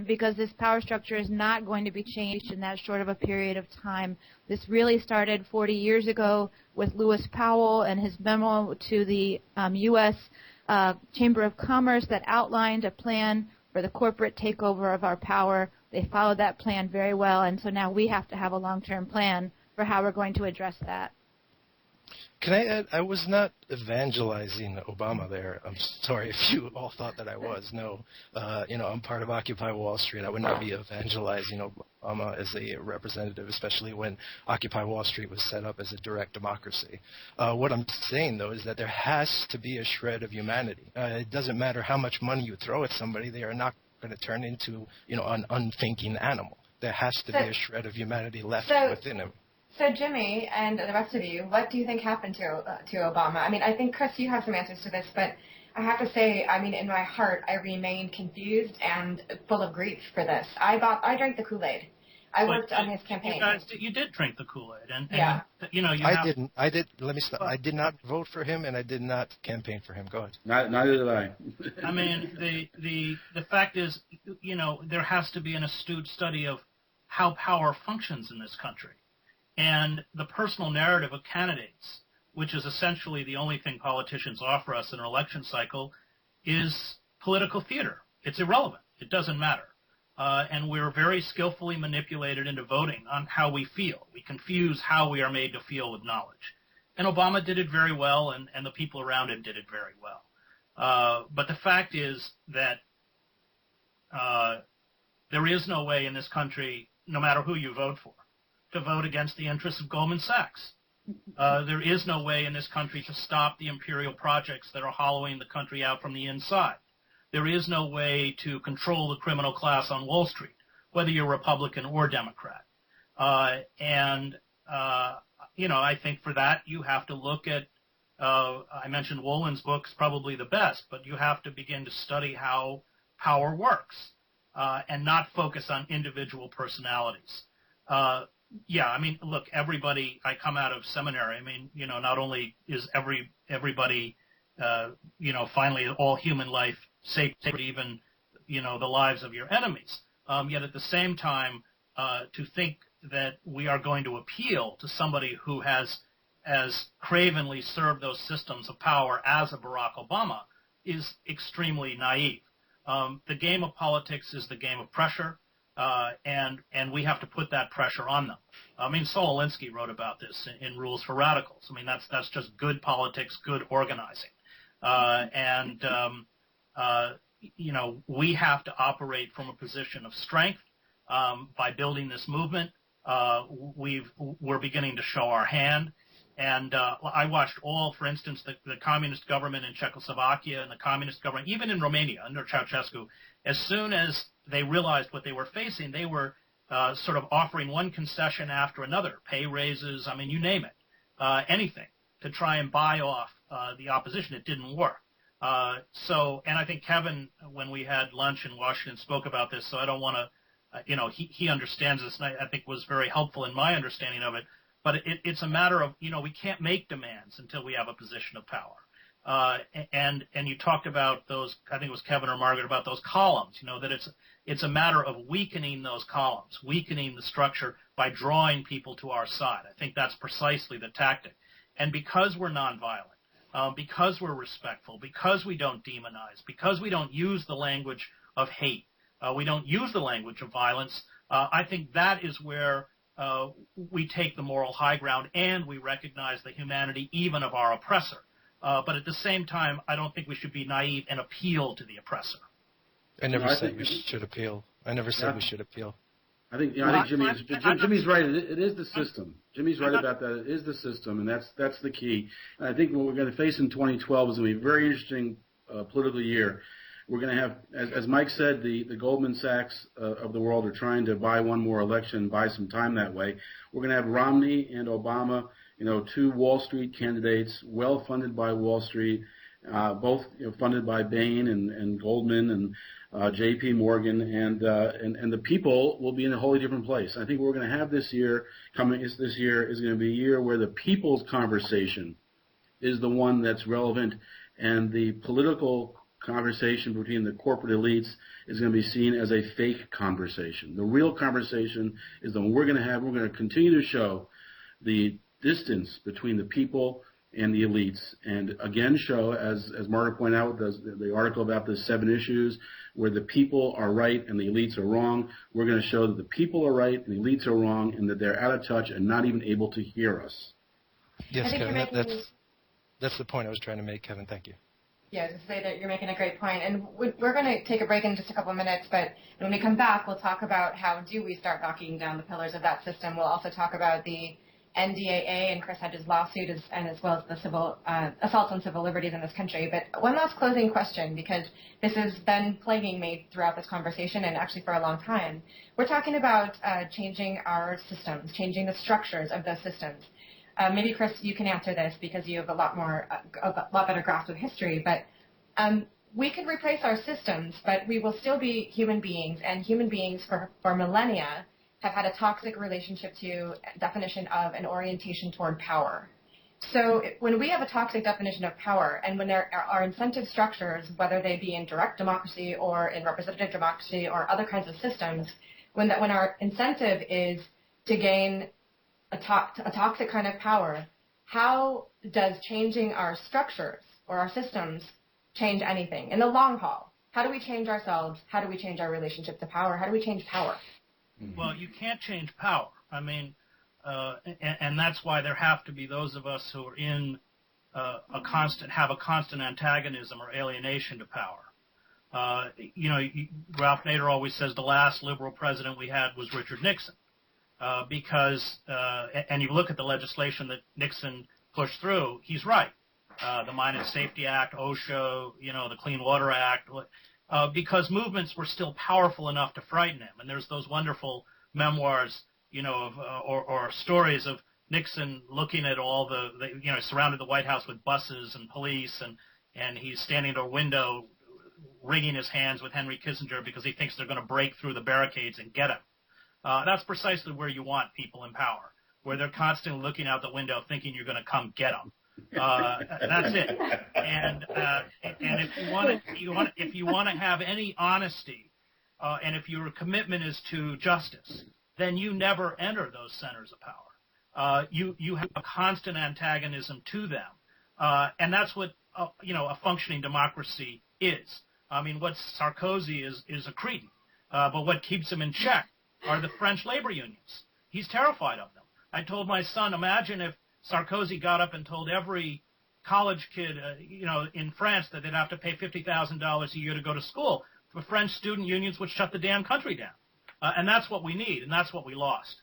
because this power structure is not going to be changed in that short of a period of time. This really started 40 years ago with Lewis Powell and his memo to the U.S. Chamber of Commerce that outlined a plan for the corporate takeover of our power. They followed that plan very well, and so now we have to have a long-term plan for how we're going to address that. Can I add, I was not evangelizing Obama there. I'm sorry if you all thought that I was. No, I'm part of Occupy Wall Street. I would not be evangelizing Obama as a representative, especially when Occupy Wall Street was set up as a direct democracy. What I'm saying, though, is that there has to be a shred of humanity. It doesn't matter how much money you throw at somebody. They are not going to turn into, an unthinking animal. There has to be a shred of humanity left within him. So, Jimmy and the rest of you, what do you think happened to Obama? I mean, I think, Chris, you have some answers to this, but I have to say, I mean, in my heart, I remain confused and full of grief for this. I drank the Kool-Aid. I worked on his campaign. You did drink the Kool-Aid, and I didn't. I did. Let me stop. I did not vote for him, and I did not campaign for him. Go ahead. Neither did I. I mean, the fact is, there has to be an astute study of how power functions in this country. And the personal narrative of candidates, which is essentially the only thing politicians offer us in an election cycle, is political theater. It's irrelevant. It doesn't matter. And we're very skillfully manipulated into voting on how we feel. We confuse how we are made to feel with knowledge. And Obama did it very well, and the people around him did it very well. But the fact is that there is no way in this country, no matter who you vote for, to vote against the interests of Goldman Sachs. There is no way in this country to stop the imperial projects that are hollowing the country out from the inside. There is no way to control the criminal class on Wall Street, whether you're Republican or Democrat. I think for that you have to look at, I mentioned Wolin's book's probably the best, but you have to begin to study how power works and not focus on individual personalities. Yeah, I mean, look, everybody, I come out of seminary. I mean, not only is everybody, finally all human life sacred, even, the lives of your enemies. Yet at the same time, to think that we are going to appeal to somebody who has as cravenly served those systems of power as a Barack Obama is extremely naive. The game of politics is the game of pressure. and we have to put that pressure on them. I mean, Saul Alinsky wrote about this in Rules for Radicals. I mean, that's just good politics, good organizing, we have to operate from a position of strength by building this movement. We're beginning to show our hand. And I watched for instance, the communist government in Czechoslovakia and the communist government, even in Romania under Ceausescu, as soon as they realized what they were facing, they were sort of offering one concession after another, pay raises, I mean, you name it, anything to try and buy off the opposition. It didn't work. And I think Kevin, when we had lunch in Washington, spoke about this, so I don't want to, he understands this, and I think was very helpful in my understanding of it. But it's a matter of, we can't make demands until we have a position of power. And you talked about those, I think it was Kevin or Margaret, about those columns, that it's a matter of weakening those columns, weakening the structure by drawing people to our side. I think that's precisely the tactic. And because we're nonviolent, because we're respectful, because we don't demonize, because we don't use the language of hate, we don't use the language of violence, I think that is where we take the moral high ground and we recognize the humanity even of our oppressor. But at the same time, I don't think we should be naive and appeal to the oppressor. I never said we should appeal. I never said we should appeal. I think Jimmy's right. It is the system. Jimmy's right about that. It is the system, and that's the key. And I think what we're going to face in 2012 is going to be a very interesting political year. We're going to have, as Mike said, the Goldman Sachs of the world are trying to buy one more election, buy some time that way. We're going to have Romney and Obama, two Wall Street candidates, well funded by Wall Street, both funded by Bain and Goldman and J.P. Morgan, and the people will be in a wholly different place. I think what we're going to have this year is going to be a year where the people's conversation is the one that's relevant, and the political conversation between the corporate elites is going to be seen as a fake conversation. The real conversation is the one we're going to have. We're going to continue to show the distance between the people and the elites, and again show, as Margaret pointed out, the article about the 7 issues where the people are right and the elites are wrong. We're going to show that the people are right and the elites are wrong, and that they're out of touch and not even able to hear us. Yes, Kevin, that's the point I was trying to make, Kevin. Thank you. Yeah, to say that you're making a great point. And we're going to take a break in just a couple of minutes, but when we come back, we'll talk about how do we start knocking down the pillars of that system. We'll also talk about the NDAA and Chris Hedges' lawsuit, and as well as the civil assaults on civil liberties in this country. But one last closing question, because this has been plaguing me throughout this conversation and actually for a long time. We're talking about changing our systems, changing the structures of those systems. Maybe, Chris, you can answer this because you have a lot better grasp of history. But we can replace our systems, but we will still be human beings, and human beings for millennia have had a toxic relationship to definition of an orientation toward power. So when we have a toxic definition of power, and when there are incentive structures, whether they be in direct democracy or in representative democracy or other kinds of systems, when our incentive is to gain a toxic kind of power, how does changing our structures or our systems change anything in the long haul? How do we change ourselves? How do we change our relationship to power? How do we change power? Well, you can't change power. I mean, and that's why there have to be those of us who are in have a constant antagonism or alienation to power. Ralph Nader always says the last liberal president we had was Richard Nixon, because and you look at the legislation that Nixon pushed through. He's right. The Mine Safety Act, OSHA, the Clean Water Act. Because movements were still powerful enough to frighten him. And there's those wonderful memoirs, or stories of Nixon looking at all surrounded the White House with buses and police, and he's standing at a window wringing his hands with Henry Kissinger because he thinks they're going to break through the barricades and get him. That's precisely where you want people in power, where they're constantly looking out the window thinking you're going to come get them. That's it. And if you want to have any honesty, and if your commitment is to justice, then you never enter those centers of power. You have a constant antagonism to them, and that's what a functioning democracy is. I mean, what Sarkozy is a cretin. But what keeps him in check are the French labor unions. He's terrified of them. I told my son, imagine if Sarkozy got up and told every college kid, in France that they'd have to pay $50,000 a year to go to school. The French student unions would shut the damn country down. And that's what we need, and that's what we lost.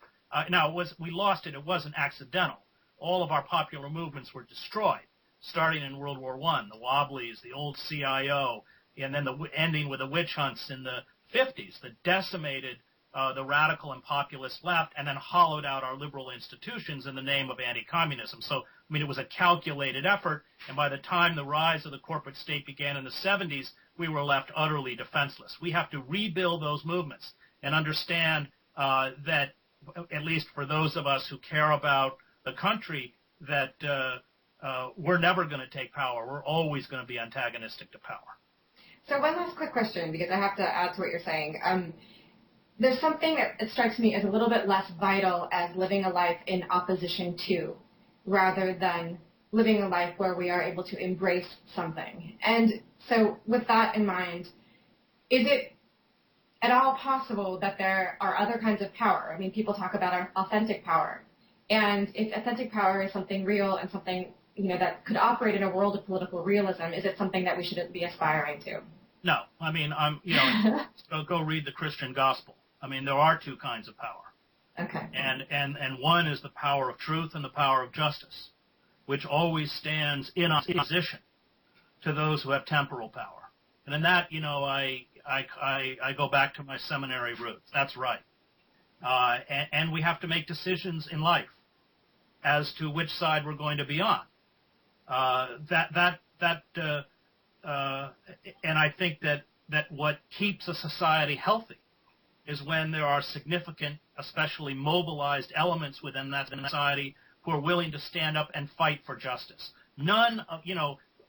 We lost it. It wasn't accidental. All of our popular movements were destroyed, starting in World War I, the Wobblies, the old CIO, and then ending with the witch hunts in the 50s that decimated the radical and populist left and then hollowed out our liberal institutions in the name of anti-communism. So, it was a calculated effort, and by the time the rise of the corporate state began in the 70s, we were left utterly defenseless. We have to rebuild those movements and understand that, at least for those of us who care about the country, that we're never going to take power. We're always going to be antagonistic to power. So one last quick question, because I have to add to what you're saying. There's something that strikes me as a little bit less vital as living a life in opposition to, rather than living a life where we are able to embrace something. And so with that in mind, is it at all possible that there are other kinds of power? People talk about our authentic power. And if authentic power is something real and something, that could operate in a world of political realism, is it something that we should be aspiring to? No. Go read the Christian gospel. There are two kinds of power. Okay. And one is the power of truth and the power of justice, which always stands in opposition to those who have temporal power. And in that, I go back to my seminary roots. That's right. And we have to make decisions in life as to which side we're going to be on. And I think that what keeps a society healthy is when there are significant, especially mobilized elements within that society who are willing to stand up and fight for justice.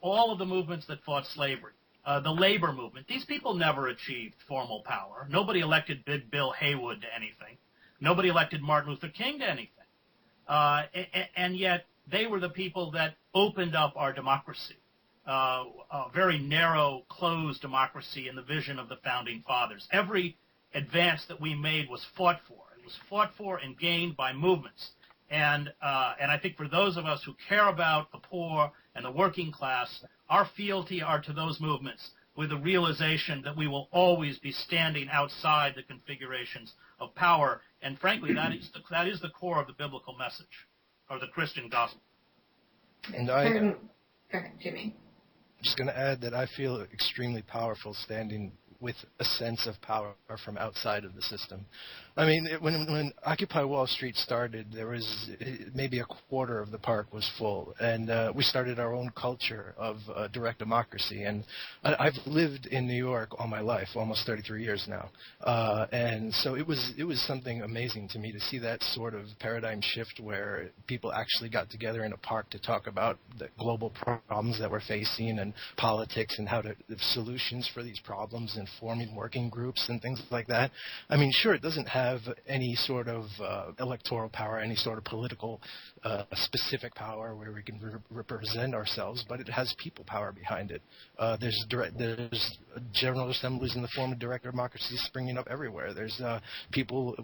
All of the movements that fought slavery, the labor movement, these people never achieved formal power. Nobody elected Big Bill Haywood to anything. Nobody elected Martin Luther King to anything. And yet they were the people that opened up our democracy, a very narrow, closed democracy in the vision of the Founding Fathers. Every advance that we made was fought for. It was fought for and gained by movements. And I think for those of us who care about the poor and the working class, our fealty are to those movements with the realization that we will always be standing outside the configurations of power. And frankly, that is the core of the biblical message, or the Christian gospel. And Go ahead, Jimmy. I'm just going to add that I feel extremely powerful standing with a sense of power from outside of the system. When Occupy Wall Street started, there was maybe a quarter of the park was full, and we started our own culture of direct democracy. And I've lived in New York all my life, almost 33 years now, and so it was something amazing to me to see that sort of paradigm shift where people actually got together in a park to talk about the global problems that we're facing and politics and how to solutions for these problems and forming working groups and things like that. Sure, it doesn't have any sort of electoral power, any sort of political specific power where we can represent ourselves, but it has people power behind it. There's general assemblies in the form of direct democracy springing up everywhere. There's people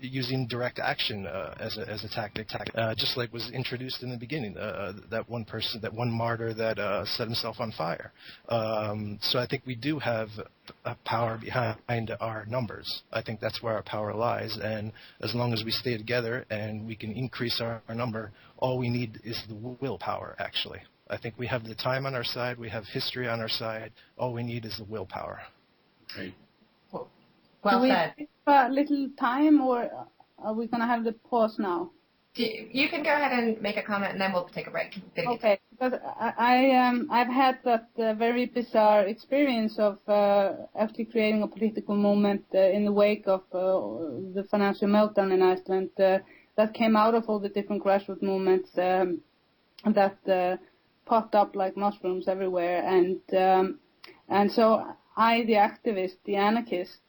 using direct action as a tactic, just like was introduced in the beginning, that one martyr that set himself on fire. So I think we do have a power behind our numbers. I think that's where our power lies, and as long as we stay together and we can increase our number, all we need is the willpower, actually. I think we have the time on our side, we have history on our side, all we need is the willpower. Great. Well said. Do we have a little time, or are we going to have the pause now? You can go ahead and make a comment, and then we'll take a break. Okay, because I've had that very bizarre experience of actually creating a political movement in the wake of the financial meltdown in Iceland that came out of all the different grassroots movements that popped up like mushrooms everywhere, and so I, the activist, the anarchist,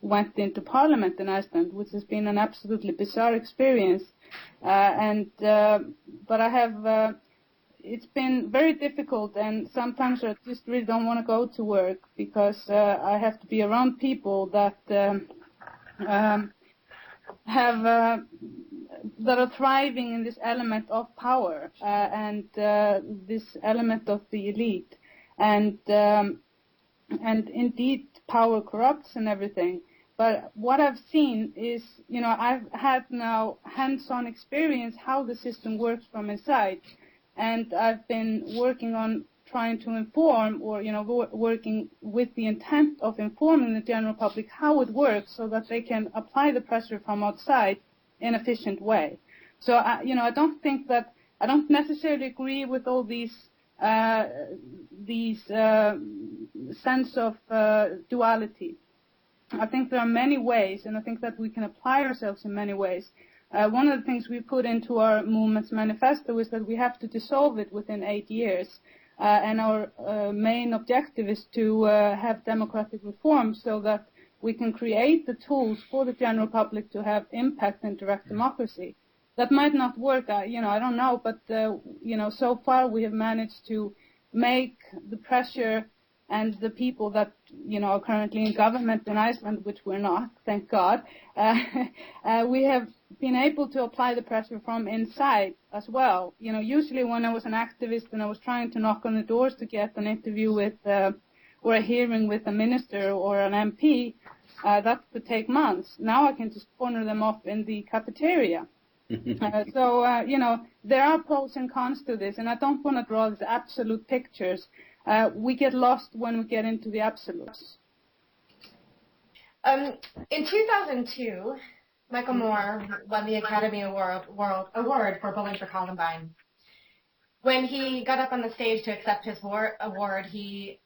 went into parliament in Iceland, which has been an absolutely bizarre experience. But I have, it's been very difficult, and sometimes I just really don't want to go to work because I have to be around people that that are thriving in this element of power and this element of the elite, and indeed power corrupts and everything. But what I've seen is, I've had now hands-on experience how the system works from inside, and I've been working on trying to inform, or working with the intent of informing the general public how it works, so that they can apply the pressure from outside in an efficient way. So I don't necessarily agree with all these sense of duality. I think there are many ways, and I think that we can apply ourselves in many ways. One of the things we put into our movement's manifesto is that we have to dissolve it within 8 years. And our main objective is to have democratic reform so that we can create the tools for the general public to have impact in direct democracy. That might not work, I don't know, but, so far we have managed to make the pressure and the people that, are currently in government in Iceland, which we're not, thank God, we have been able to apply the pressure from inside as well. Usually when I was an activist and I was trying to knock on the doors to get an interview with, or a hearing with a minister or an MP, that could take months. Now I can just corner them off in the cafeteria. There are pros and cons to this, and I don't want to draw these absolute pictures. We get lost when we get into the absolutes. In 2002, Michael Moore won the Academy Award for Bowling for Columbine. When he got up on the stage to accept his award, he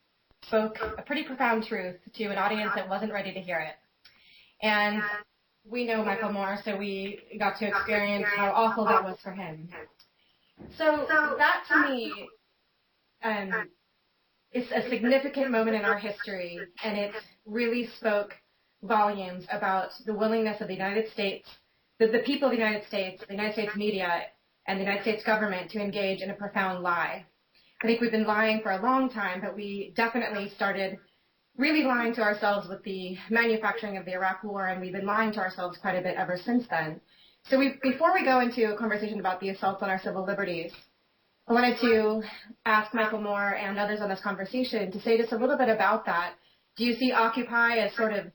spoke a pretty profound truth to an audience that wasn't ready to hear it. And we know Michael Moore, so we got to experience how awful that was for him. So that, to me, is a significant moment in our history, and it really spoke volumes about the willingness of the United States, the people of the United States media, and the United States government to engage in a profound lie. I think we've been lying for a long time, but we definitely started really lying to ourselves with the manufacturing of the Iraq War, and we've been lying to ourselves quite a bit ever since then. So before we go into a conversation about the assaults on our civil liberties, I wanted to ask Michael Moore and others on this conversation to say just a little bit about that. Do you see Occupy as sort of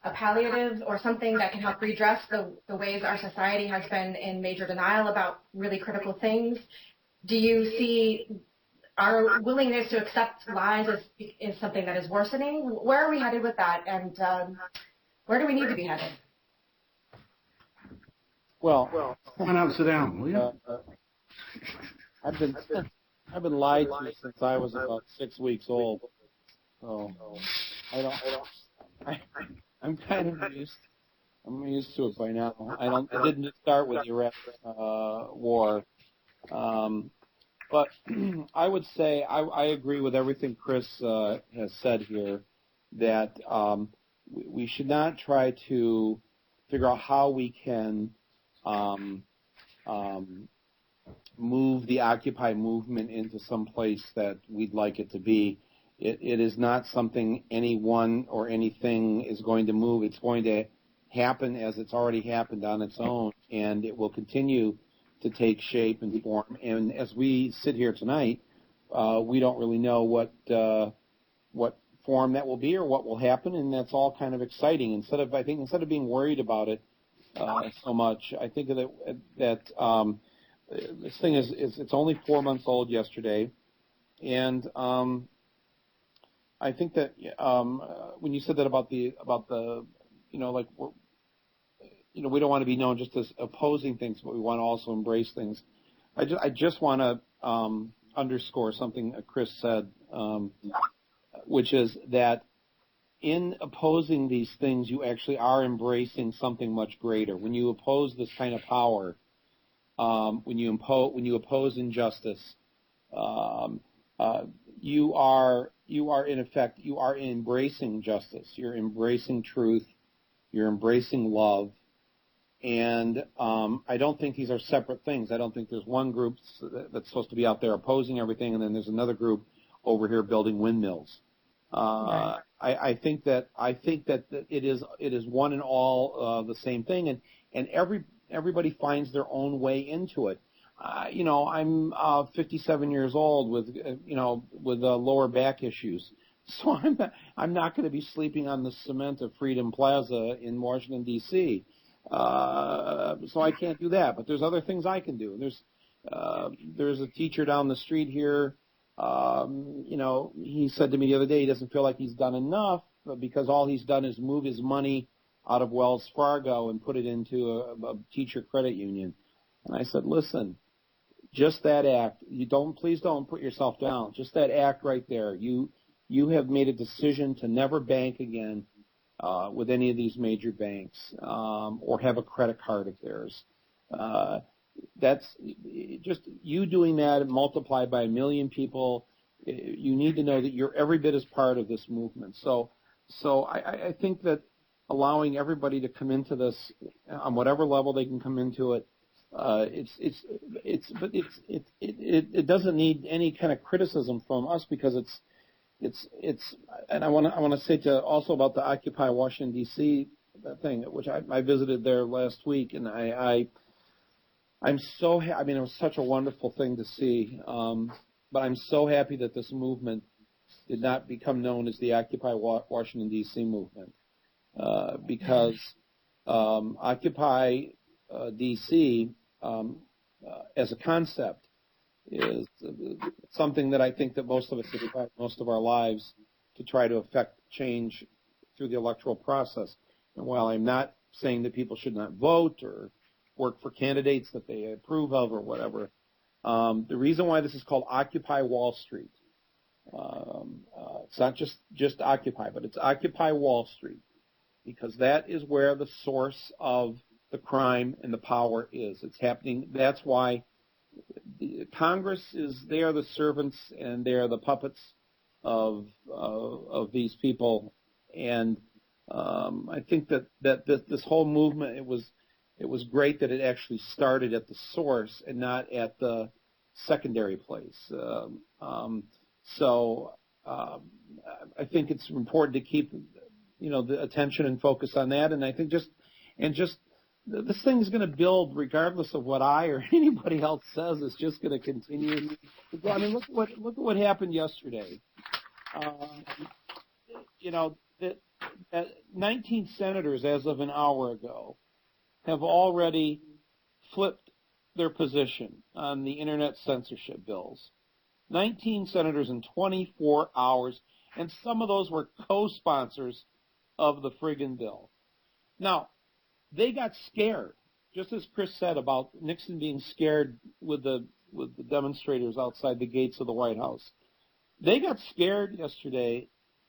a palliative or something that can help redress the ways our society has been in major denial about really critical things? Do you see our willingness to accept lies is something that is worsening? Where are we headed with that, and where do we need to be headed? Well, come on out and sit down, will you? I've been lied to since I was about 6 weeks old. So I'm kind of used to it by now. I didn't start with the Iraq war. But I would say I agree with everything Chris has said here, that we should not try to figure out how we can move the Occupy movement into some place that we'd like it to be. It is not something anyone or anything is going to move. It's going to happen as it's already happened on its own, and it will continue to take shape and form. And as we sit here tonight, we don't really know what form that will be or what will happen, and that's all kind of exciting. Instead of being worried about it so much, I think that this thing is it's only 4 months old yesterday, and I think that when you said that about the we don't want to be known just as opposing things, but we want to also embrace things. I just want to underscore something Chris said, which is that in opposing these things, you actually are embracing something much greater. When you oppose this kind of power, when you oppose injustice, you are in effect embracing justice. You're embracing truth. You're embracing love. And I don't think these are separate things. I don't think there's one group that's supposed to be out there opposing everything, and then there's another group over here building windmills. Right. I think that it is one and all the same thing, and everybody finds their own way into it. I'm 57 years old with lower back issues, so I'm not going to be sleeping on the cement of Freedom Plaza in Washington D.C. So I can't do that, but there's other things I can do. There's a teacher down the street here. He said to me the other day he doesn't feel like he's done enough because all he's done is move his money out of Wells Fargo and put it into a teacher credit union. And I said, listen, just that act, please don't put yourself down. Just that act right there. You have made a decision to never bank again with any of these major banks or have a credit card of theirs. That's just you doing that multiplied by 1 million people. You need to know that you're every bit as part of this movement. So I think that allowing everybody to come into this on whatever level they can come into it, it doesn't need any kind of criticism from us because it's and I want to say also about the Occupy Washington D.C. thing, which I visited there last week, and I'm so I mean, it was such a wonderful thing to see, but I'm so happy that this movement did not become known as the Occupy Washington D.C. movement, because Occupy D.C. As a concept is something that I think that most of us have tried most of our lives to try to affect change through the electoral process. And while I'm not saying that people should not vote or work for candidates that they approve of or whatever, the reason why this is called Occupy Wall Street, it's not just Occupy, but it's Occupy Wall Street, because that is where the source of the crime and the power is. It's happening. That's why Congress they are the servants and they are the puppets of these people. And I think that this whole movement, it was great that it actually started at the source and not at the secondary place. So I think it's important to keep the attention and focus on that. And I think just this thing is going to build regardless of what I or anybody else says. It's just going to continue. I mean, look at what happened yesterday. That 19 senators, as of an hour ago, have already flipped their position on the internet censorship bills. 19 senators in 24 hours, and some of those were co-sponsors of the friggin' bill. Now, they got scared, just as Chris said about Nixon being scared with the demonstrators outside the gates of the White House. They got scared yesterday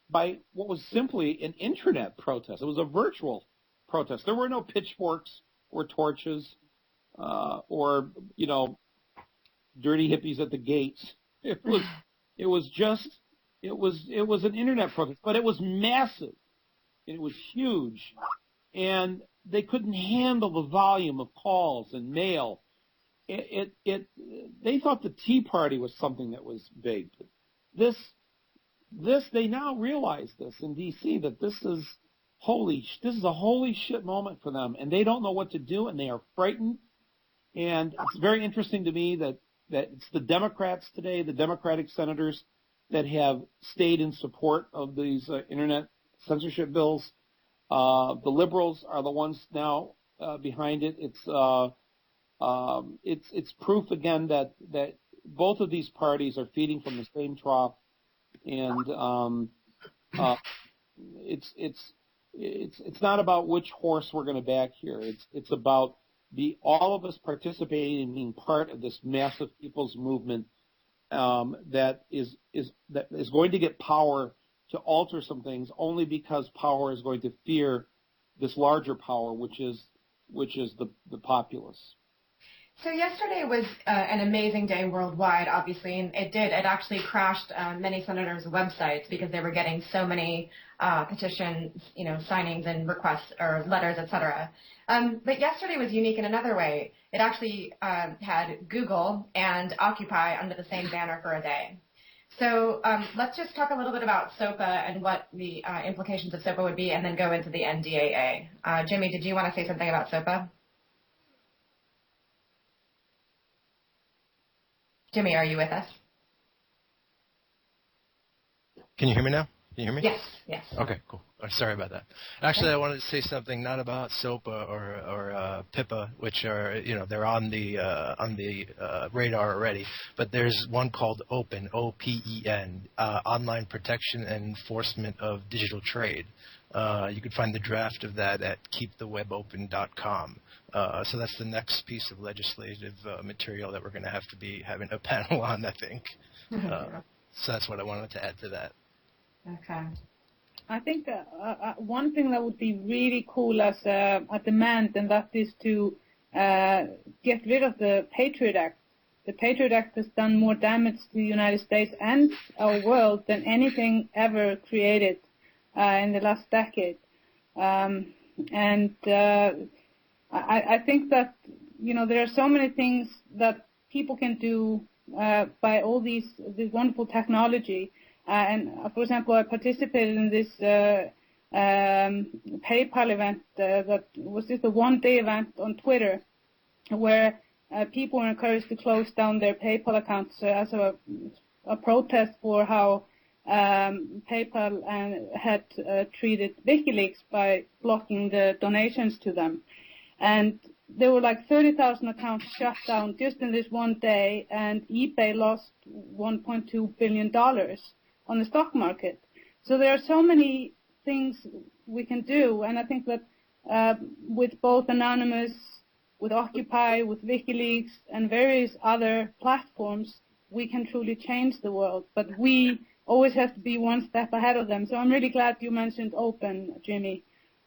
by what was simply an internet protest. It was a virtual protest. There were no pitchforks or torches or dirty hippies at the gates. It was an internet protest, but it was massive. It was huge, and they couldn't handle the volume of calls and mail. They thought the Tea Party was something that was big. They now realize this in D.C. that this is a holy shit moment for them, and they don't know what to do, and they are frightened. And it's very interesting to me that it's the Democrats today, the Democratic senators, that have stayed in support of these internet censorship bills. The liberals are the ones now behind it. It's proof again that both of these parties are feeding from the same trough, and it's not about which horse we're going to back here. It's about all of us participating and being part of this massive people's movement that is going to get power to alter some things only because power is going to fear this larger power, which is the populace. So yesterday was an amazing day worldwide, obviously, and it actually crashed many senators' websites because they were getting so many petitions, signings and requests or letters, etc. But yesterday was unique in another way. It actually had Google and Occupy under the same banner for a day. So let's just talk a little bit about SOPA and what the implications of SOPA would be, and then go into the NDAA. Jimmy, did you want to say something about SOPA? Jimmy, are you with us? Can you hear me now? Can you hear me? Yes. Okay, cool. Sorry about that. Actually, I wanted to say something not about SOPA or PIPA, which are, they're on the radar already, but there's one called OPEN, O-P-E-N, Online Protection and Enforcement of Digital Trade. You can find the draft of that at keepthewebopen.com. So that's the next piece of legislative material that we're going to have to be having a panel on, I think. So that's what I wanted to add to that. Okay. I think one thing that would be really cool as a demand, and that is to get rid of the Patriot Act. The Patriot Act has done more damage to the United States and our world than anything ever created in the last decade. I think that, there are so many things that people can do by all this wonderful technology. For example, I participated in this PayPal event that was just a one-day event on Twitter, where people were encouraged to close down their PayPal accounts as a protest for how PayPal had treated WikiLeaks by blocking the donations to them. And there were like 30,000 accounts shut down just in this one day, and eBay lost $1.2 billion on the stock market. So there are so many things we can do, and I think that with both Anonymous, with Occupy, with WikiLeaks, and various other platforms, we can truly change the world. But we always have to be one step ahead of them. So I'm really glad you mentioned Open, Jimmy.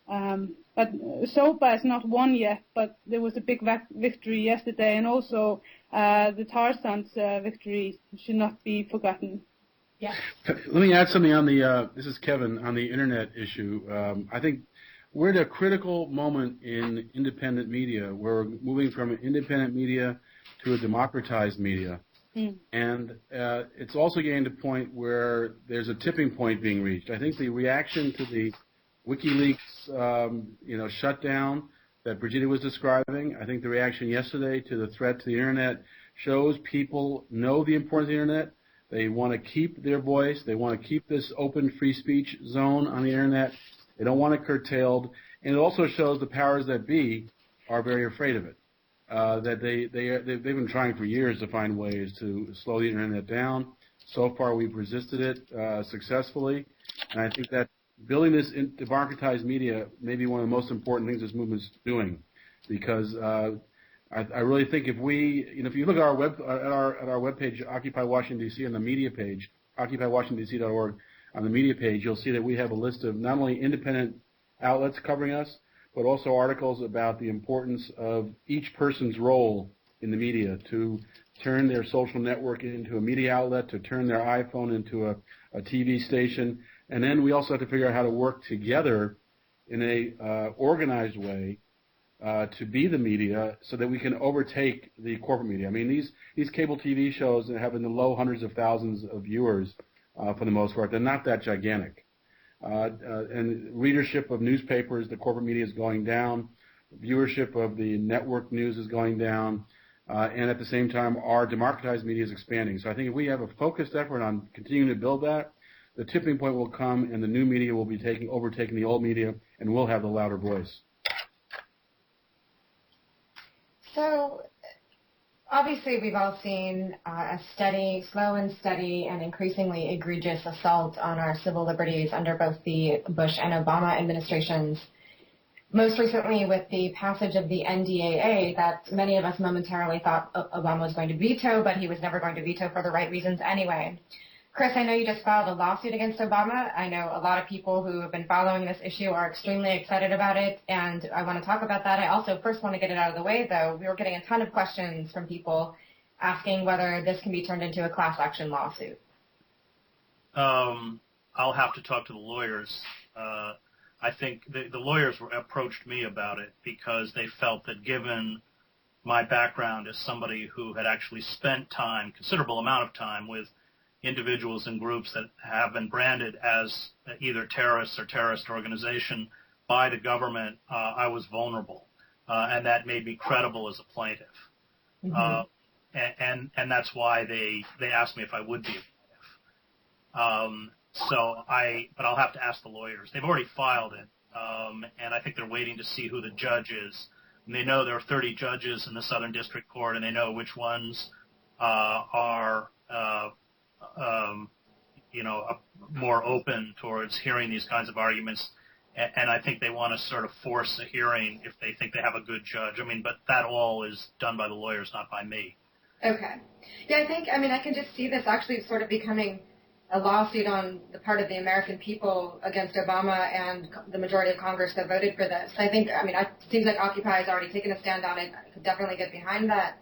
But SOPA is not won yet, but there was a big victory yesterday, and also the Tarzan's victory should not be forgotten. Yeah. Let me add something on the, this is Kevin, on the internet issue. I think we're at a critical moment in independent media. We're moving from an independent media to a democratized media. And it's also getting to a point where there's a tipping point being reached. I think the reaction to the WikiLeaks, shutdown that Birgitta was describing, I think the reaction yesterday to the threat to the internet shows people know the importance of the internet. They want to keep their voice. They want to keep this open free speech zone on the internet. They don't want it curtailed. And it also shows the powers that be are very afraid of it. That they've been trying for years to find ways to slow the internet down. So far, we've resisted it successfully. And I think that building this democratized media may be one of the most important things this movement's doing, because I really think if we, if you look at our webpage, Occupy Washington DC, on the media page, occupywashingtondc.org, on the media page, you'll see that we have a list of not only independent outlets covering us, but also articles about the importance of each person's role in the media, to turn their social network into a media outlet, to turn their iPhone into a TV station. And then we also have to figure out how to work together in a organized way to be the media, so that we can overtake the corporate media. I mean, these cable TV shows that have in the low hundreds of thousands of viewers for the most part, they're not that gigantic. And readership of newspapers, the corporate media is going down. Viewership of the network news is going down. And at the same time, our democratized media is expanding. So I think if we have a focused effort on continuing to build that, the tipping point will come, and the new media will be overtaking the old media, and we'll have the louder voice. So obviously we've all seen a slow and steady and increasingly egregious assault on our civil liberties under both the Bush and Obama administrations. Most recently with the passage of the NDAA that many of us momentarily thought Obama was going to veto, but he was never going to veto for the right reasons anyway. Chris, I know you just filed a lawsuit against Obama. I know a lot of people who have been following this issue are extremely excited about it, and I want to talk about that. I also first want to get it out of the way, though. We were getting a ton of questions from people asking whether this can be turned into a class action lawsuit. I'll have to talk to the lawyers. I think the lawyers approached me about it because they felt that given my background as somebody who had actually spent time, considerable amount of time, with individuals and groups that have been branded as either terrorists or terrorist organization by the government, I was vulnerable, and that made me credible as a plaintiff. And that's why they asked me if I would be a plaintiff. But I'll have to ask the lawyers. They've already filed it, and I think they're waiting to see who the judge is. And they know there are 30 judges in the Southern District Court, and they know which ones are more open towards hearing these kinds of arguments. And I think they want to sort of force a hearing if they think they have a good judge. But that all is done by the lawyers, not by me. Okay. Yeah, I can just see this actually sort of becoming a lawsuit on the part of the American people against Obama and the majority of Congress that voted for this. It seems like Occupy has already taken a stand on it. I could definitely get behind that.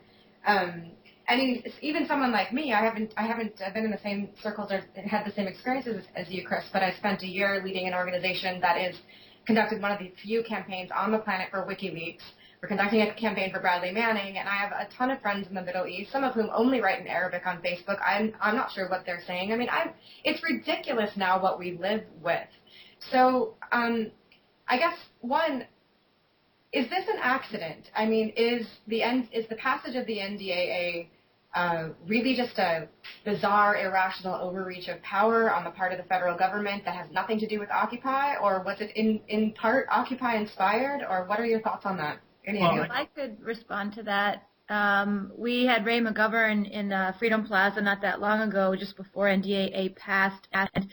Even someone like me, I haven't been in the same circles or had the same experiences as you, Chris, but I spent a year leading an organization that is conducted one of the few campaigns on the planet for WikiLeaks. We're conducting a campaign for Bradley Manning, and I have a ton of friends in the Middle East, some of whom only write in Arabic on Facebook. I'm not sure what they're saying. It's ridiculous now what we live with. So I guess, one, is this an accident? Is the passage of the NDAA really just a bizarre, irrational overreach of power on the part of the federal government that has nothing to do with Occupy, or was it in part Occupy inspired, or what are your thoughts on that? If I could respond to that. We had Ray McGovern in Freedom Plaza not that long ago, just before NDAA passed. And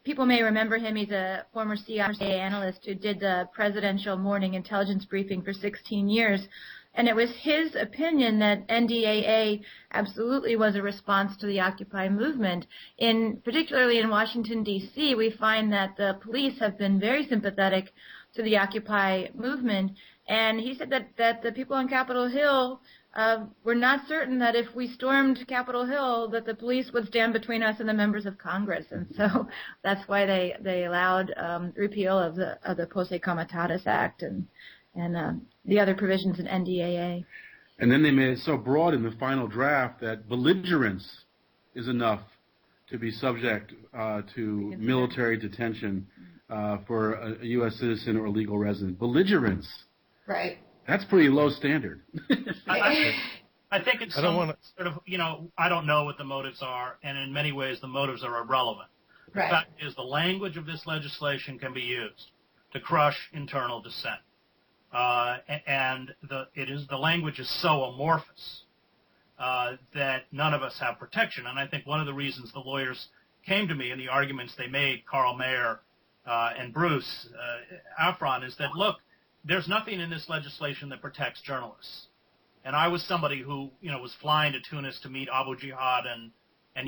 people may remember him. He's a former CIA analyst who did the presidential morning intelligence briefing for 16 years. And it was his opinion that NDAA absolutely was a response to the Occupy movement. Particularly in Washington, D.C., we find that the police have been very sympathetic to the Occupy movement. And he said that the people on Capitol Hill were not certain that if we stormed Capitol Hill that the police would stand between us and the members of Congress. And so that's why they allowed repeal of the Posse Comitatus Act and the other provisions in NDAA. And then they made it so broad in the final draft that belligerence is enough to be subject to military detention for a U.S. citizen or a legal resident. Belligerence. Right. That's pretty low standard. I think it's I don't know what the motives are, and in many ways the motives are irrelevant. Right. The fact is the language of this legislation can be used to crush internal dissent. The language is so amorphous that none of us have protection. And I think one of the reasons the lawyers came to me and the arguments they made, Carl Mayer and Bruce Afron, is that, look, there's nothing in this legislation that protects journalists. And I was somebody who, was flying to Tunis to meet Abu Jihad and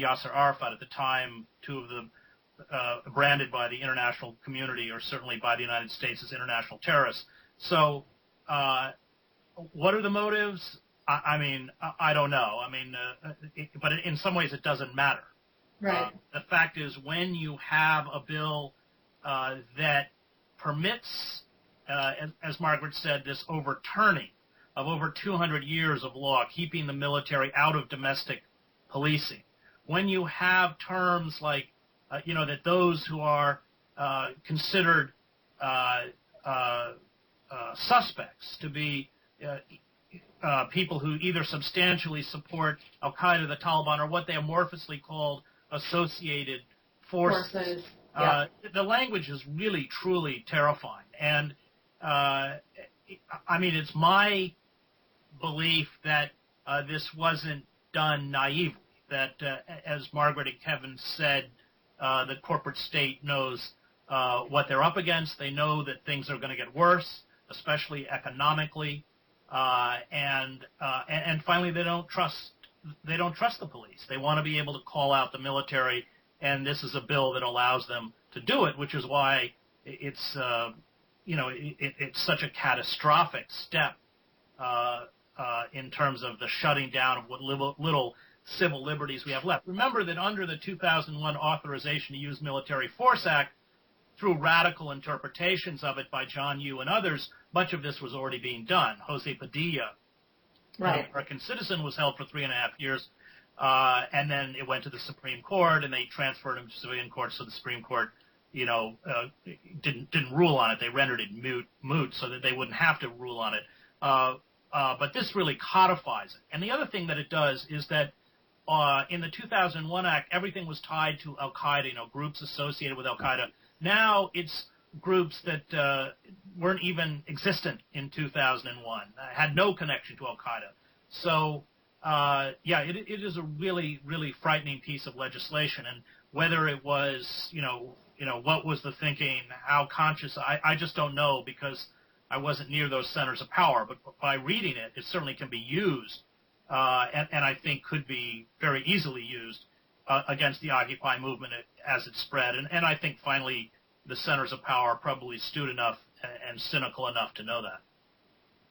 Yasser Arafat at the time, two of them branded by the international community or certainly by the United States as international terrorists. So what are the motives? I don't know. But in some ways it doesn't matter. Right. The fact is, when you have a bill that permits, as Margaret said, this overturning of over 200 years of law, keeping the military out of domestic policing, when you have terms like, that those who are considered suspects to be people who either substantially support Al-Qaeda, the Taliban, or what they amorphously called associated forces. Yeah. The language is really, truly terrifying. And, it's my belief that this wasn't done naively, that, as Margaret and Kevin said, the corporate state knows what they're up against. They know that things are going to get worse, especially economically. And finally, they don't trust they don't trust the police. They want to be able to call out the military, and this is a bill that allows them to do it, which is why it's it's such a catastrophic step in terms of the shutting down of what little civil liberties we have left. Remember that under the 2001 Authorization to Use Military Force Act, through radical interpretations of it by John Yoo and others, much of this was already being done. Jose Padilla, right, an American citizen, was held for 3.5 years, and then it went to the Supreme Court, and they transferred him to civilian court, so the Supreme Court, didn't rule on it. They rendered it moot so that they wouldn't have to rule on it. But this really codifies it. And the other thing that it does is that in the 2001 Act, everything was tied to al-Qaeda, groups associated with al-Qaeda. Now it's groups that weren't even existent in 2001, had no connection to al-Qaeda. So, it is a really, really frightening piece of legislation. And whether it was, what was the thinking, how conscious, I just don't know, because I wasn't near those centers of power. But by reading it, it certainly can be used, and I think could be very easily used against the Occupy movement as it spread. And I think finally the centers of power are probably astute enough and cynical enough to know that.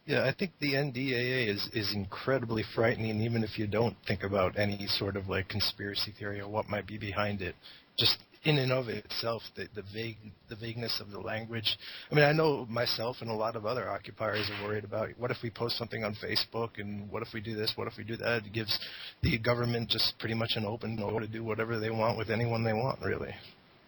Yeah, I think the NDAA is incredibly frightening, even if you don't think about any sort of like conspiracy theory or what might be behind it. Just in and of itself, the vagueness of the language. I mean, I know myself and a lot of other occupiers are worried about what if we post something on Facebook, and what if we do this, what if we do that. It gives the government just pretty much an open door to do whatever they want with anyone they want, really.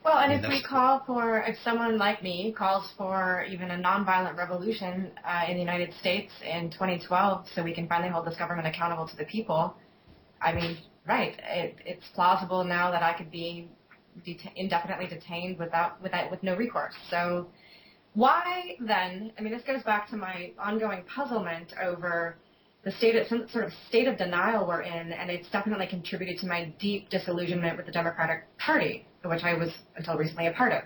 Well, and if someone like me calls for even a nonviolent revolution in the United States in 2012 so we can finally hold this government accountable to the people, I mean, right, it's plausible now that I could be indefinitely detained with no recourse. So why then, I mean, this goes back to my ongoing puzzlement over the some sort of state of denial we're in, and it's definitely contributed to my deep disillusionment with the Democratic Party, which I was until recently a part of.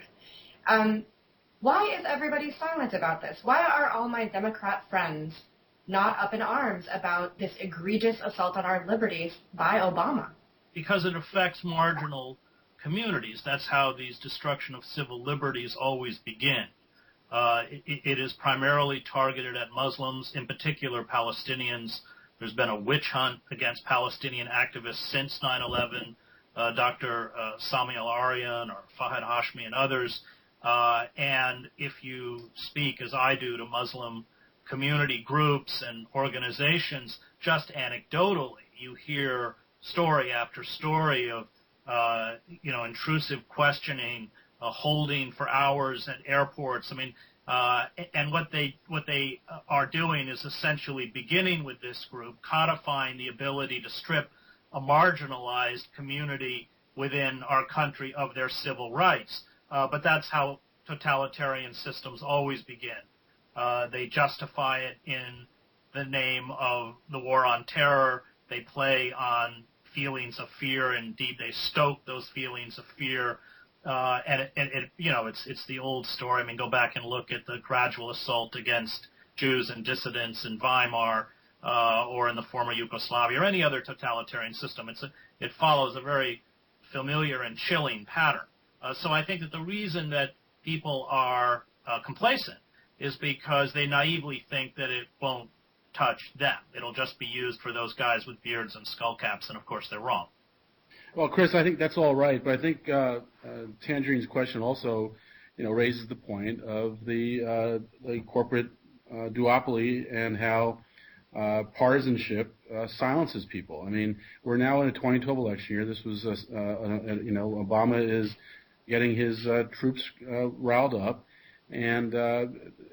Why is everybody silent about this? Why are all my Democrat friends not up in arms about this egregious assault on our liberties by Obama? Because it affects marginal communities. That's how these destruction of civil liberties always begin. It is primarily targeted at Muslims, in particular Palestinians. There's been a witch hunt against Palestinian activists since 9/11. Dr. Sami al-Aryan or Fahad Hashmi and others. And if you speak, as I do, to Muslim community groups and organizations, just anecdotally, you hear story after story of, intrusive questioning, holding for hours at airports. I mean, and what they are doing is essentially beginning with this group, codifying the ability to strip a marginalized community within our country of their civil rights. But that's how totalitarian systems always begin. They justify it in the name of the war on terror. They play on feelings of fear. Indeed, they stoke those feelings of fear. It's the old story. I mean, go back and look at the gradual assault against Jews and dissidents in Weimar, or in the former Yugoslavia, or any other totalitarian system. It follows a very familiar and chilling pattern. So I think that the reason that people are complacent is because they naively think that it won't touch them. It'll just be used for those guys with beards and skull caps, and of course they're wrong. Well, Chris, I think that's all right, but I think Tangerine's question also, raises the point of the corporate duopoly and how partisanship silences people. I mean, we're now in a 2012 election year. This was, Obama is getting his troops riled up, and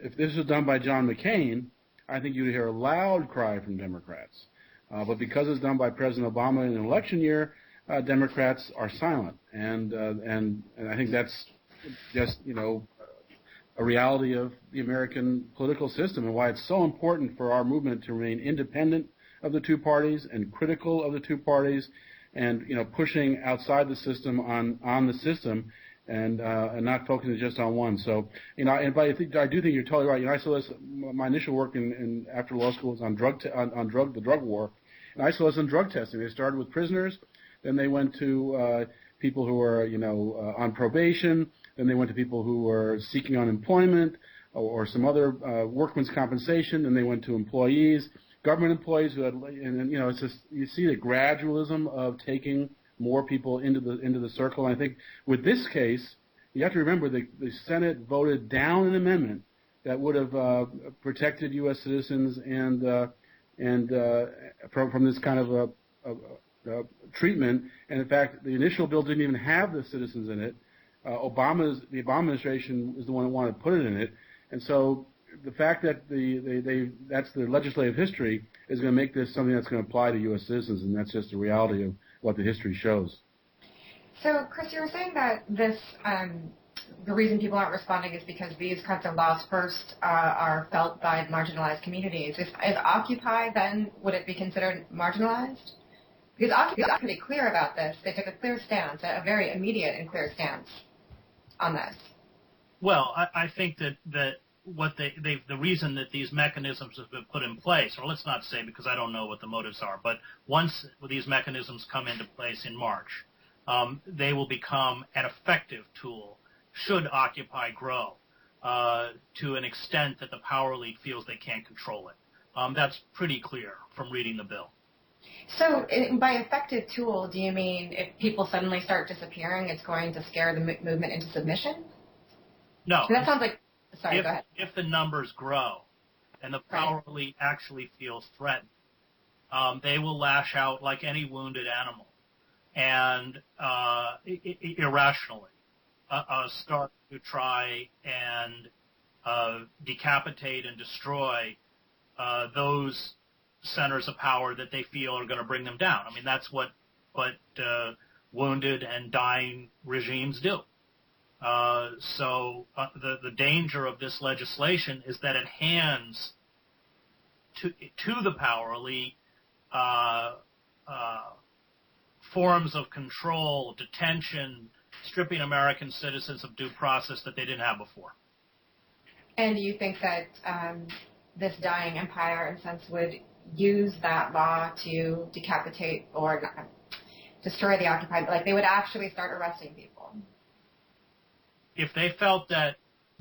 if this was done by John McCain, I think you'd hear a loud cry from Democrats. But because it's done by President Obama in an election year, Democrats are silent, and I think that's just a reality of the American political system, and why it's so important for our movement to remain independent of the two parties and critical of the two parties, and pushing outside the system on the system, and not focusing just on one. So but I do think you're totally right. I saw this. My initial work after law school was on the drug war. And I saw this in drug testing. They started with prisoners, then they went to people who were, on probation, then they went to people who were seeking unemployment or some other workman's compensation, then they went to employees, government employees who had, it's just, you see the gradualism of taking more people into the circle. And I think with this case, you have to remember the Senate voted down an amendment that would have protected U.S. citizens and from this kind of treatment. And in fact, the initial bill didn't even have the citizens in it. The Obama administration is the one that wanted to put it in it. And so the fact that that's the legislative history is going to make this something that's going to apply to U.S. citizens, and that's just the reality of what the history shows. So, Chris, you were saying that this, the reason people aren't responding is because these kinds of laws first are felt by marginalized communities. Is Occupy then, would it be considered marginalized? Because Occupy is pretty clear about this. They took a clear stance, a very immediate and clear stance on this. Well, I think that the reason that these mechanisms have been put in place, or let's not say because I don't know what the motives are, but once these mechanisms come into place in March, they will become an effective tool should Occupy grow to an extent that the power elite feels they can't control it. That's pretty clear from reading the bill. So by effective tool, do you mean if people suddenly start disappearing, it's going to scare the movement into submission? No. That sounds like, sorry, go ahead. If the numbers grow and the power elite actually feels threatened, they will lash out like any wounded animal and irrationally start to try and decapitate and destroy those centers of power that they feel are going to bring them down. I mean, that's what wounded and dying regimes do. So the danger of this legislation is that it hands to the power elite forms of control, detention, stripping American citizens of due process that they didn't have before. And do you think that this dying empire, in a sense, would use that law to decapitate or destroy the occupied? Like, they would actually start arresting people? If they felt that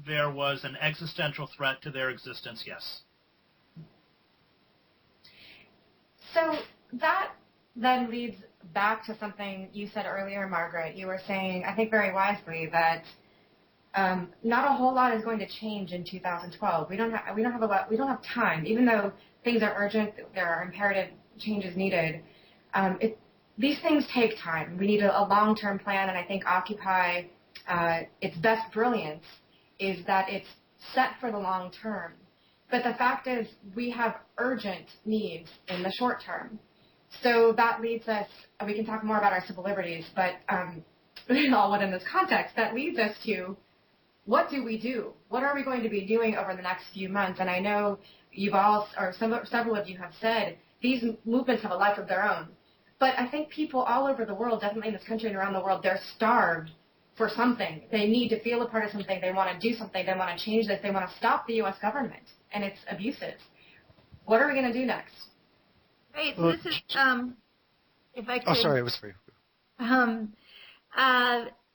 there was an existential threat to their existence, yes. So that then leads back to something you said earlier, Margaret. You were saying, I think very wisely, that not a whole lot is going to change in 2012. We don't have time, even though things are urgent. There are imperative changes needed. These things take time. We need a long-term plan, and I think Occupy, its best brilliance is that it's set for the long term. But the fact is, we have urgent needs in the short term. So that leads us, we can talk more about our civil liberties, but all within this context, that leads us to, what do we do? What are we going to be doing over the next few months? And I know you've all, or several of you have said, these movements have a life of their own. But I think people all over the world, definitely in this country and around the world, they're starved for something. They need to feel a part of something. They want to do something. They want to change this. They want to stop the U.S. government and its abuses. What are we going to do next? Right. So this is, if I could. Oh, sorry, it was for you.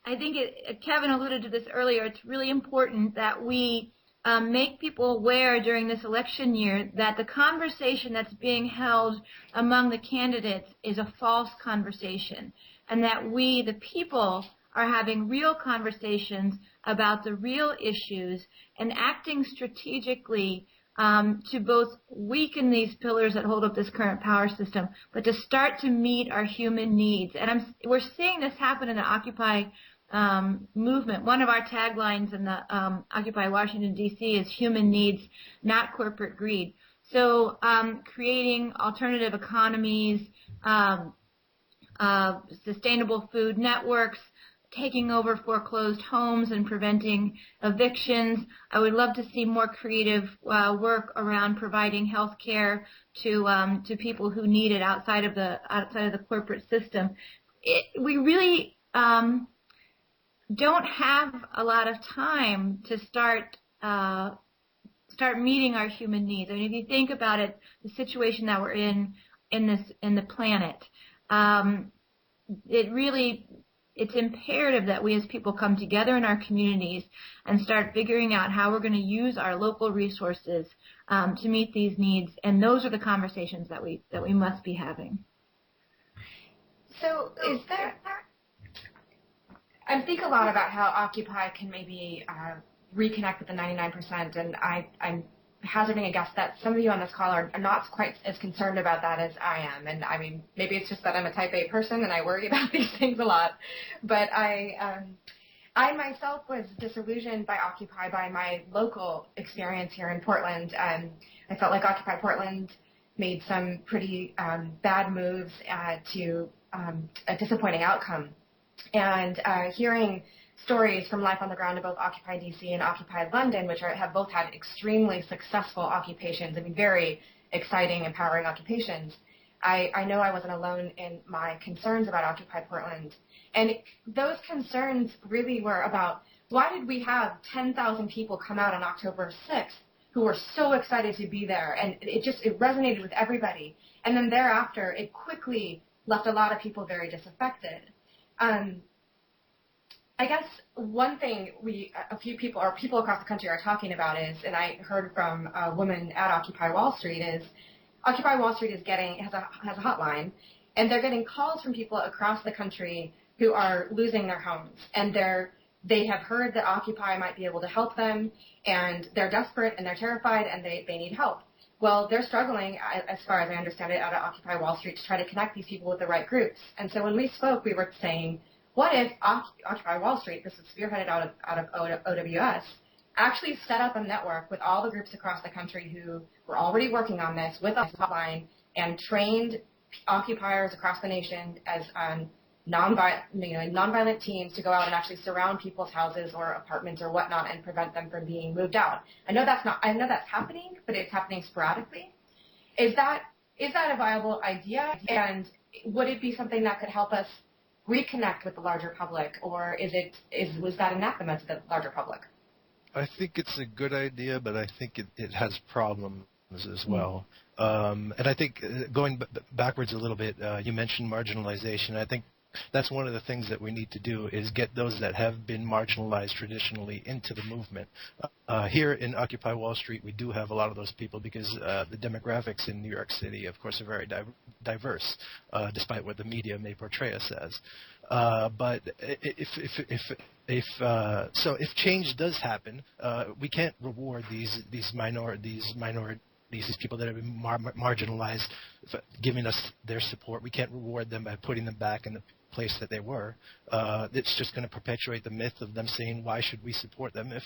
I think Kevin alluded to this earlier. It's really important that we make people aware during this election year that the conversation that's being held among the candidates is a false conversation, and that we, the people, are having real conversations about the real issues and acting strategically to both weaken these pillars that hold up this current power system, but to start to meet our human needs. And we're seeing this happen in the Occupy movement. One of our taglines in the Occupy Washington, D.C. is human needs, not corporate greed. So creating alternative economies, sustainable food networks, taking over foreclosed homes and preventing evictions. I would love to see more creative work around providing health care to people who need it outside of the corporate system. We really don't have a lot of time to start meeting our human needs. I mean, if you think about it, the situation that we're in in the planet. It's imperative that we as people come together in our communities and start figuring out how we're going to use our local resources to meet these needs. And those are the conversations that we must be having. So I think a lot about how Occupy can maybe reconnect with the 99%, and I'm hazarding a guess that some of you on this call are not quite as concerned about that as I am. And I mean, maybe it's just that I'm a type A person and I worry about these things a lot. But I myself was disillusioned by Occupy by my local experience here in Portland. I felt like Occupy Portland made some pretty bad moves to a disappointing outcome. And hearing stories from life on the ground of both Occupy DC and Occupy London, which have both had extremely successful occupations, I mean, very exciting, empowering occupations, I know I wasn't alone in my concerns about Occupy Portland. And those concerns really were about, why did we have 10,000 people come out on October 6th who were so excited to be there? And it resonated with everybody. And then thereafter, it quickly left a lot of people very disaffected. I guess one thing people across the country are talking about is, and I heard from a woman at Occupy Wall Street, is Occupy Wall Street has a hotline, and they're getting calls from people across the country who are losing their homes, and they have heard that Occupy might be able to help them, and they're desperate and they're terrified and they need help. Well, they're struggling, as far as I understand it, out of Occupy Wall Street to try to connect these people with the right groups. And so when we spoke, we were saying, what if Occupy Wall Street, this is spearheaded out of OWS, actually set up a network with all the groups across the country who were already working on this with a hotline and trained occupiers across the nation as nonviolent teams to go out and actually surround people's houses or apartments or whatnot and prevent them from being moved out. I know that's happening, but it's happening sporadically. Is that a viable idea? And would it be something that could help us reconnect with the larger public, or was that anathema to the larger public? I think it's a good idea, but I think it has problems as well. And I think going backwards a little bit, you mentioned marginalization. I think that's one of the things that we need to do is get those that have been marginalized traditionally into the movement. Here in Occupy Wall Street, we do have a lot of those people because the demographics in New York City, of course, are very diverse, despite what the media may portray us as. But if change does happen, we can't reward these people that have been marginalized, giving us their support. We can't reward them by putting them back in the place that they were. It's just going to perpetuate the myth of them saying, why should we support them if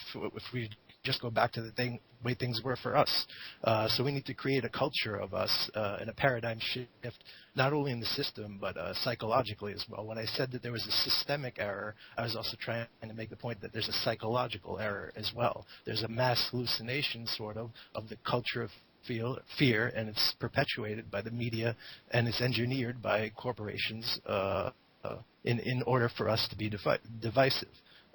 we just go back to the way things were for us. So we need to create a culture of us and a paradigm shift, not only in the system, but psychologically as well. When I said that there was a systemic error, I was also trying to make the point that there's a psychological error as well. There's a mass hallucination, sort of the culture of fear, and it's perpetuated by the media, and it's engineered by corporations in order for us to be divisive.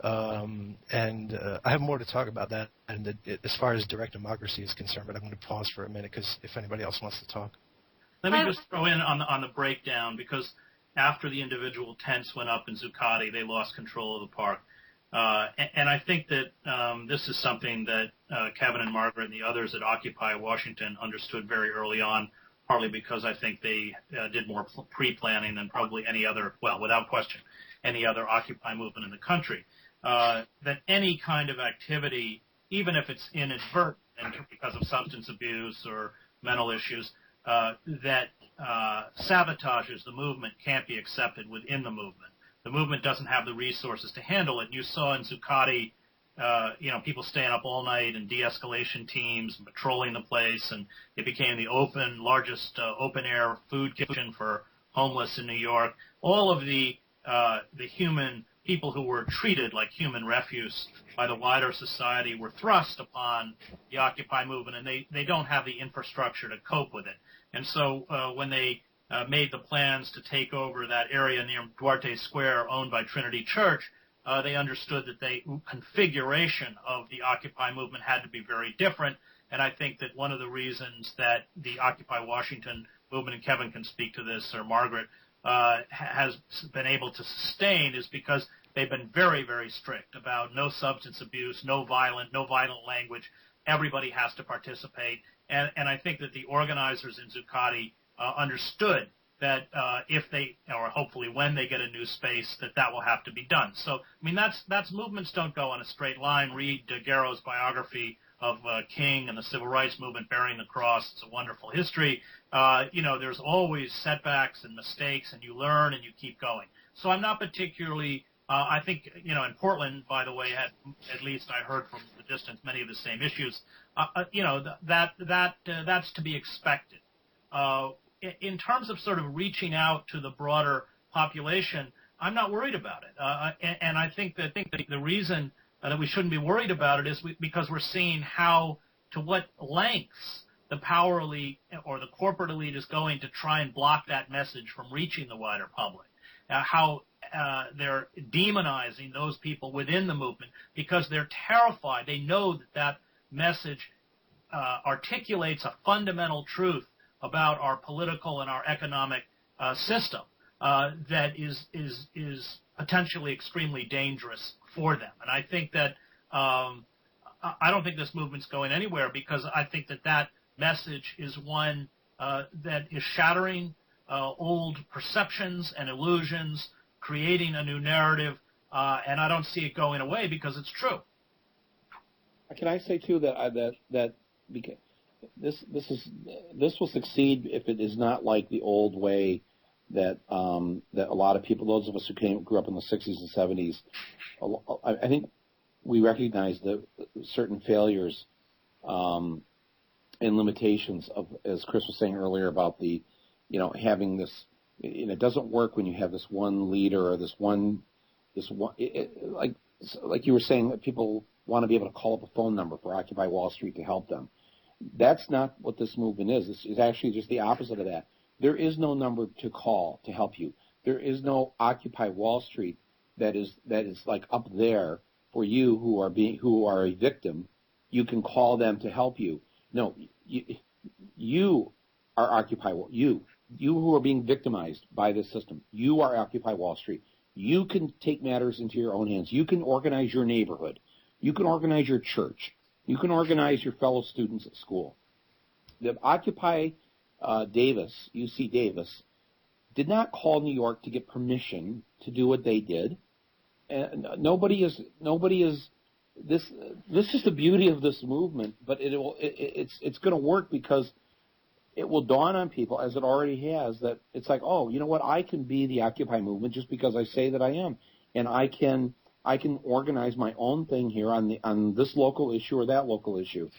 And I have more to talk about that, and as far as direct democracy is concerned, but I'm going to pause for a minute because if anybody else wants to talk. Let me just throw in on the breakdown, because after the individual tents went up in Zuccotti, they lost control of the park. And I think that this is something that Kevin and Margaret and the others at Occupy Washington understood very early on, partly because I think they did more pre-planning than probably any other, well, without question, any other Occupy movement in the country. That any kind of activity, even if it's inadvertent because of substance abuse or mental issues, that sabotages the movement can't be accepted within the movement. The movement doesn't have the resources to handle it. You saw in Zuccotti, people staying up all night and de-escalation teams patrolling the place, and it became the largest open-air food kitchen for homeless in New York. All of the human people who were treated like human refuse by the wider society were thrust upon the Occupy movement, and they don't have the infrastructure to cope with it. And so when they made the plans to take over that area near Duarte Square owned by Trinity Church, they understood that the configuration of the Occupy movement had to be very different. And I think that one of the reasons that the Occupy Washington movement, and Kevin can speak to this, or Margaret, has been able to sustain is because they've been very, very strict about no substance abuse, no violent language. Everybody has to participate. And I think that the organizers in Zuccotti understood that if they, or hopefully when they get a new space, that will have to be done. So, I mean, that's movements don't go on a straight line. Read Garrow's biography of King and the Civil Rights Movement, Bearing the Cross. It's a wonderful history. There's always setbacks and mistakes, and you learn and you keep going. So I'm not particularly, I think, in Portland, by the way, at least I heard from the distance many of the same issues. That's to be expected. In terms of sort of reaching out to the broader population, I'm not worried about it. And I think that the reason that we shouldn't be worried about it is because we're seeing to what lengths the power elite or the corporate elite is going to try and block that message from reaching the wider public. How they're demonizing those people within the movement because they're terrified. They know that message articulates a fundamental truth about our political and our economic system that is potentially extremely dangerous for them. And I think that I don't think this movement's going anywhere because I think that message is one that is shattering old perceptions and illusions, creating a new narrative, and I don't see it going away because it's true. Can I say too that because this will succeed if it is not like the old way that that a lot of people, those of us who grew up in the 60s and 70s, I think we recognize the certain failures and limitations of, as Chris was saying earlier about the, having this. It doesn't work when you have this one leader or this one. Like you were saying, that people want to be able to call up a phone number for Occupy Wall Street to help them. That's not what this movement is. It's actually just the opposite of that. There is no number to call to help you. There is no Occupy Wall Street that is like up there for you who are a victim. You can call them to help you. No, you are Occupy Wall. You who are being victimized by this system. You are Occupy Wall Street. You can take matters into your own hands. You can organize your neighborhood. You can organize your church. You can organize your fellow students at school. The Occupy UC Davis, did not call New York to get permission to do what they did. And nobody is. This is the beauty of this movement, but it's going to work because it will dawn on people, as it already has, that it's like, oh, you know what? I can be the Occupy movement just because I say that I am, and I can organize my own thing here on this local issue or that local issue.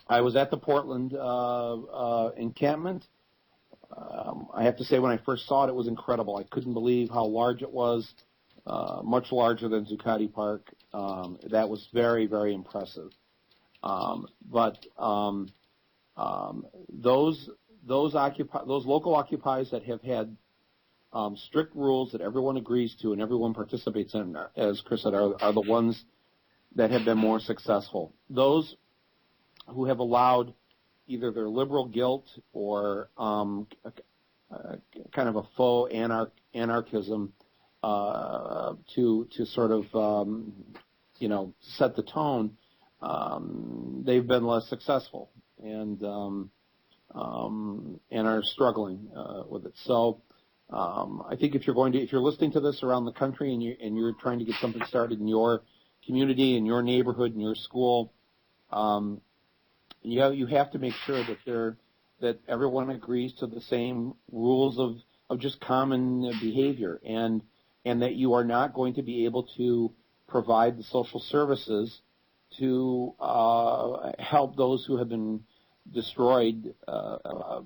I was at the Portland encampment. I have to say, when I first saw it was incredible. I couldn't believe how large it was, much larger than Zuccotti Park. That was very, very impressive. But those local occupies that have had strict rules that everyone agrees to and everyone participates in, as Chris said, are the ones that have been more successful. Those who have allowed either their liberal guilt or kind of a faux anarchism to sort of set the tone, they've been less successful and are struggling with it. So I think if you're listening to this around the country and you're trying to get something started in your community, in your neighborhood, in your school, you have to make sure that everyone agrees to the same rules of just common behavior, and that you are not going to be able to provide the social services to help those who have been destroyed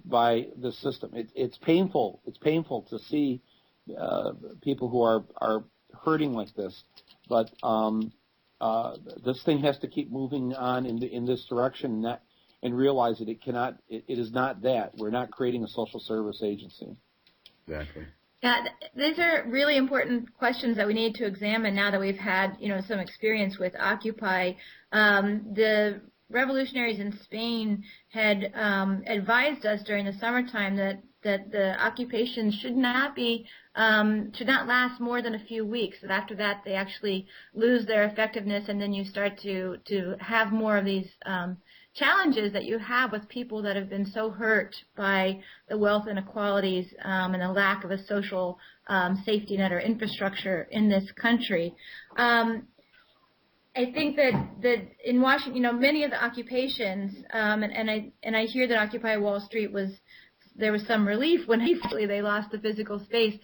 by the system. It's painful. It's painful to see people who are hurting like this, but this thing has to keep moving on in this direction, and realize that it is not that. We're not creating a social service agency. Exactly. Yeah, these are really important questions that we need to examine now that we've had, some experience with Occupy. The revolutionaries in Spain had advised us during the summertime that the occupations should not last more than a few weeks. That after that they actually lose their effectiveness, and then you start to have more of these challenges that you have with people that have been so hurt by the wealth inequalities and the lack of a social safety net or infrastructure in this country. I think that in Washington, many of the occupations, and I hear that Occupy Wall Street there was some relief when actually they lost the physical space.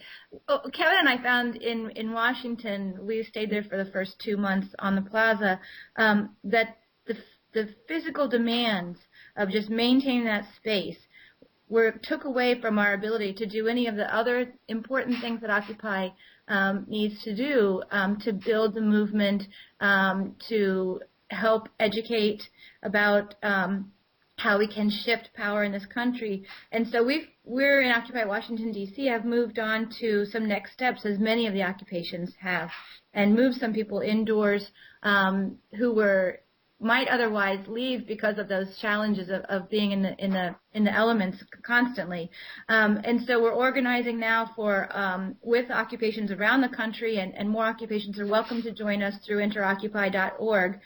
Kevin and I found in Washington, we stayed there for the first 2 months on the plaza, that the physical demands of just maintaining that space took away from our ability to do any of the other important things that Occupy needs to do to build the movement, to help educate about how we can shift power in this country. And so we're in Occupy Washington, D.C., have moved on to some next steps, as many of the occupations have, and moved some people indoors who might otherwise leave because of those challenges of being in the elements constantly. And so we're organizing now with occupations around the country, and more occupations are welcome to join us through interoccupy.org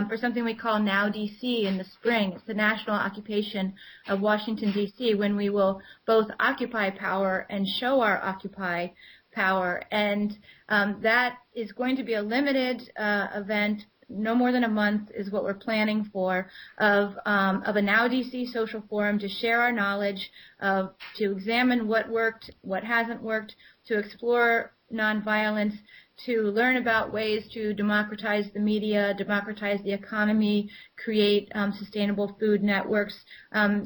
for something we call Now DC in the spring. It's the national occupation of Washington, D.C., when we will both occupy power and show our Occupy power. And that is going to be a limited event. No more than a month is what we're planning for, of a Now DC social forum to share our knowledge, to examine what worked, what hasn't worked, to explore nonviolence, to learn about ways to democratize the media, democratize the economy, create sustainable food networks,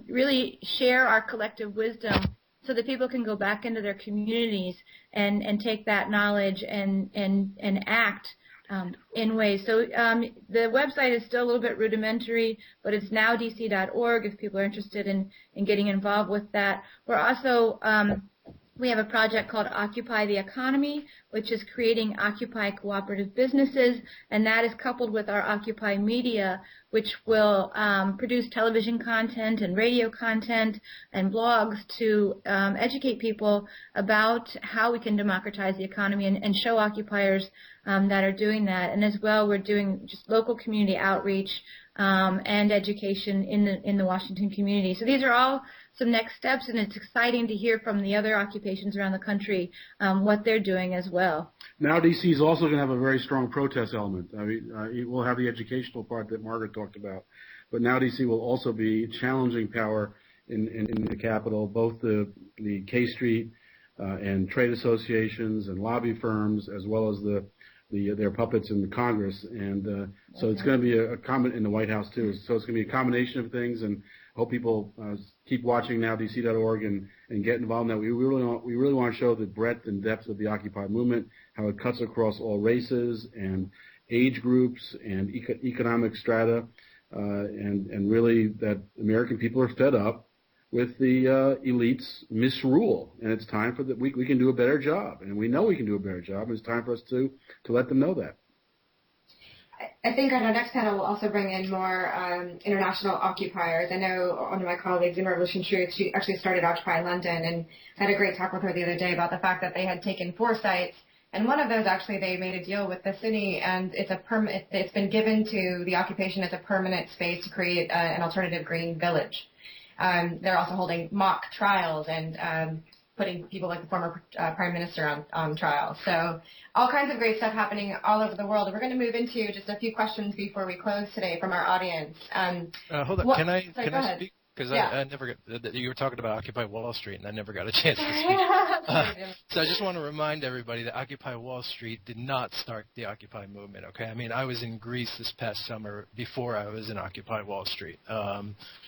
really share our collective wisdom so that people can go back into their communities and take that knowledge and act in ways. So the website is still a little bit rudimentary, but it's nowdc.org if people are interested in getting involved with that. We're also we have a project called Occupy the Economy, which is creating Occupy cooperative businesses, and that is coupled with our Occupy Media, which will produce television content and radio content and blogs to educate people about how we can democratize the economy and show occupiers that are doing that. And as well, we're doing just local community outreach and education in the Washington community. So these are all some next steps, and it's exciting to hear from the other occupations around the country what they're doing as well. Now DC is also going to have a very strong protest element. I mean, we'll have the educational part that Margaret talked about, but Now DC will also be challenging power in the Capitol, both the K Street and trade associations and lobby firms, as well as their puppets in the Congress, and so it's going to be a in the White House too. So it's going to be a combination of things, and I hope people keep watching nowdc.org and get involved in that. We really want to show the breadth and depth of the Occupy movement, how it cuts across all races and age groups and economic strata, and really that American people are fed up with the elites' misrule, and it's time for we can do a better job, and we know we can do a better job, and it's time for us to let them know that. I think on our next panel we'll also bring in more international occupiers. I know one of my colleagues in RevolutionTruth, she actually started Occupy London, and had a great talk with her the other day about the fact that they had taken 4 sites, and one of those actually they made a deal with the city, and it's been given to the occupation as a permanent space to create an alternative green village. They're also holding mock trials and putting people like the former prime minister on trial. So all kinds of great stuff happening all over the world. And we're going to move into just a few questions before we close today from our audience. Hold on. Can I speak? Because yeah. I never got, you were talking about Occupy Wall Street, and I never got a chance to speak. So I just want to remind everybody that Occupy Wall Street did not start the Occupy movement, okay? I mean, I was in Greece this past summer before I was in Occupy Wall Street.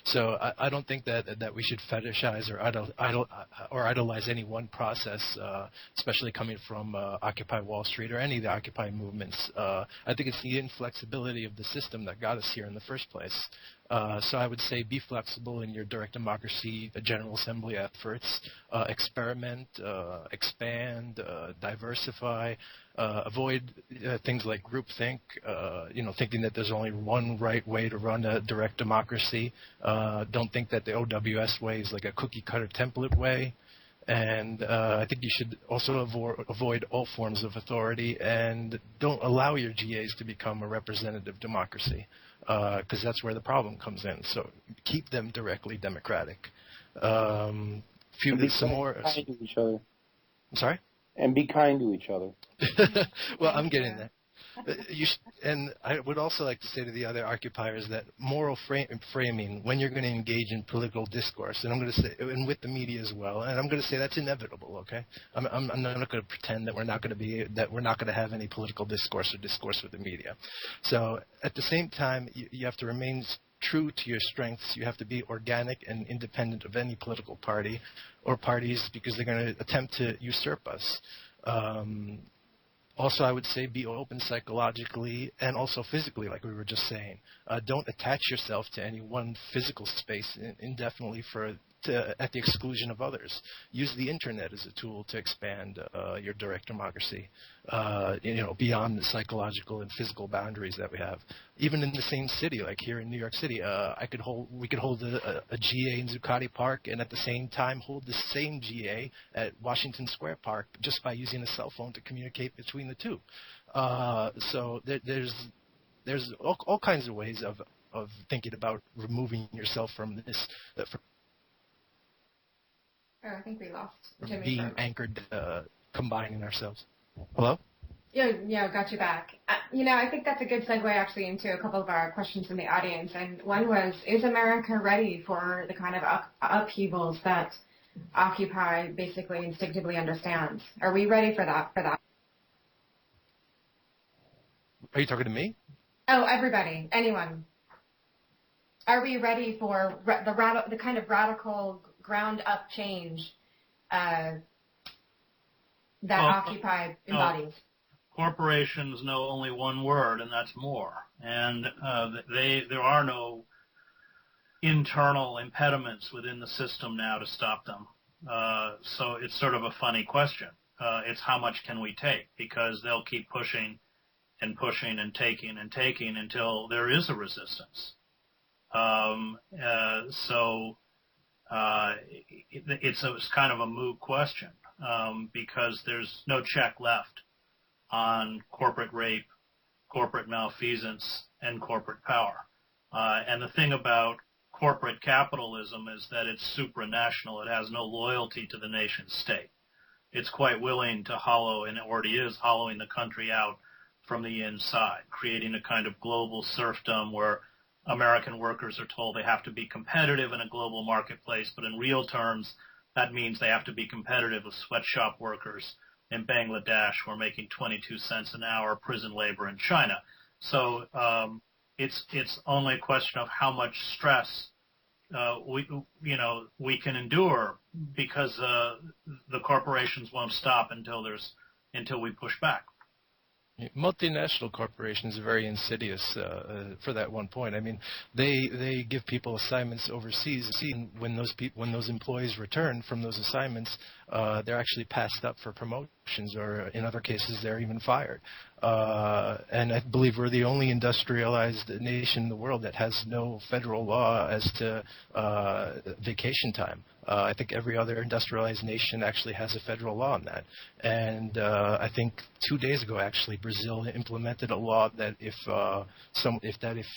So I don't think that we should fetishize or idolize any one process, especially coming from Occupy Wall Street or any of the Occupy movements. I think it's the inflexibility of the system that got us here in the first place. So I would say be flexible in your direct democracy, General Assembly efforts, experiment, expand, diversify, avoid things like groupthink, thinking that there's only one right way to run a direct democracy. Don't think that the OWS way is like a cookie-cutter template way. And I think you should also avoid all forms of authority, and don't allow your GAs to become a representative democracy, because that's where the problem comes in. So keep them directly democratic. And be kind to each other. I'm sorry? And be kind to each other. Well, I'm getting that. And I would also like to say to the other occupiers that moral framing, when you're going to engage in political discourse, and I'm going to say, and with the media as well, and I'm going to say that's inevitable. Okay, I'm not going to pretend that we're not going to have any political discourse or discourse with the media. So at the same time, you have to remain true to your strengths. You have to be organic and independent of any political party or parties, because they're going to attempt to usurp us. Also, I would say be open psychologically and also physically, like we were just saying. Don't attach yourself to any one physical space indefinitely at the exclusion of others. Use the internet as a tool to expand your direct democracy, beyond the psychological and physical boundaries that we have. Even in the same city, like here in New York City, we could hold a GA in Zuccotti Park, and at the same time hold the same GA at Washington Square Park, just by using a cell phone to communicate between the two. So there's all kinds of ways of thinking about removing yourself from this. I think we lost Jimmy. Being anchored, combining ourselves. Hello? Yeah, got you back. I think that's a good segue actually into a couple of our questions from the audience. And one was, is America ready for the kind of upheavals that Occupy basically instinctively understands? Are we ready for that? Are you talking to me? Oh, everybody, anyone. Are we ready for the kind of radical ground-up change that Occupy embodies? Corporations know only one word, and that's more. And there are no internal impediments within the system now to stop them. So it's sort of a funny question. It's how much can we take? Because they'll keep pushing and pushing and taking until there is a resistance. It's kind of a moot question, because there's no check left on corporate rape, corporate malfeasance, and corporate power. And the thing about corporate capitalism is that it's supranational. It has no loyalty to the nation state. It's quite willing to hollow, and it already is hollowing the country out from the inside, creating a kind of global serfdom where American workers are told they have to be competitive in a global marketplace, but in real terms, that means they have to be competitive with sweatshop workers in Bangladesh who are making 22 cents an hour prison labor in China. So it's only a question of how much stress we can endure, because the corporations won't stop until we push back. Multinational corporations are very insidious for that one point. I mean, they give people assignments overseas. When those employees return from those assignments, they're actually passed up for promotions, or in other cases, they're even fired. And I believe we're the only industrialized nation in the world that has no federal law as to vacation time. I think every other industrialized nation actually has a federal law on that. And I think 2 days ago, actually, Brazil implemented a law that if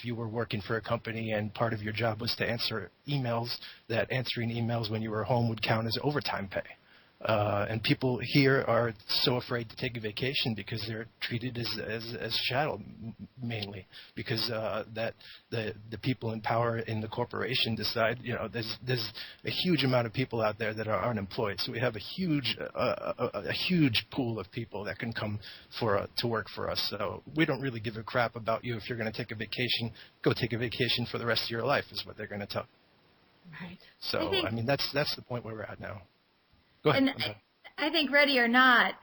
you were working for a company and part of your job was to answer emails, that answering emails when you were home would count as overtime pay. And people here are so afraid to take a vacation because they're treated as chattel, mainly because that the people in power in the corporation decide. There's a huge amount of people out there that are unemployed, so we have a huge pool of people that can come to work for us. So we don't really give a crap about you. If you're going to take a vacation, go take a vacation for the rest of your life, is what they're going to tell. Right. So I mean that's the point where we're at now. Go ahead. I think ready or not,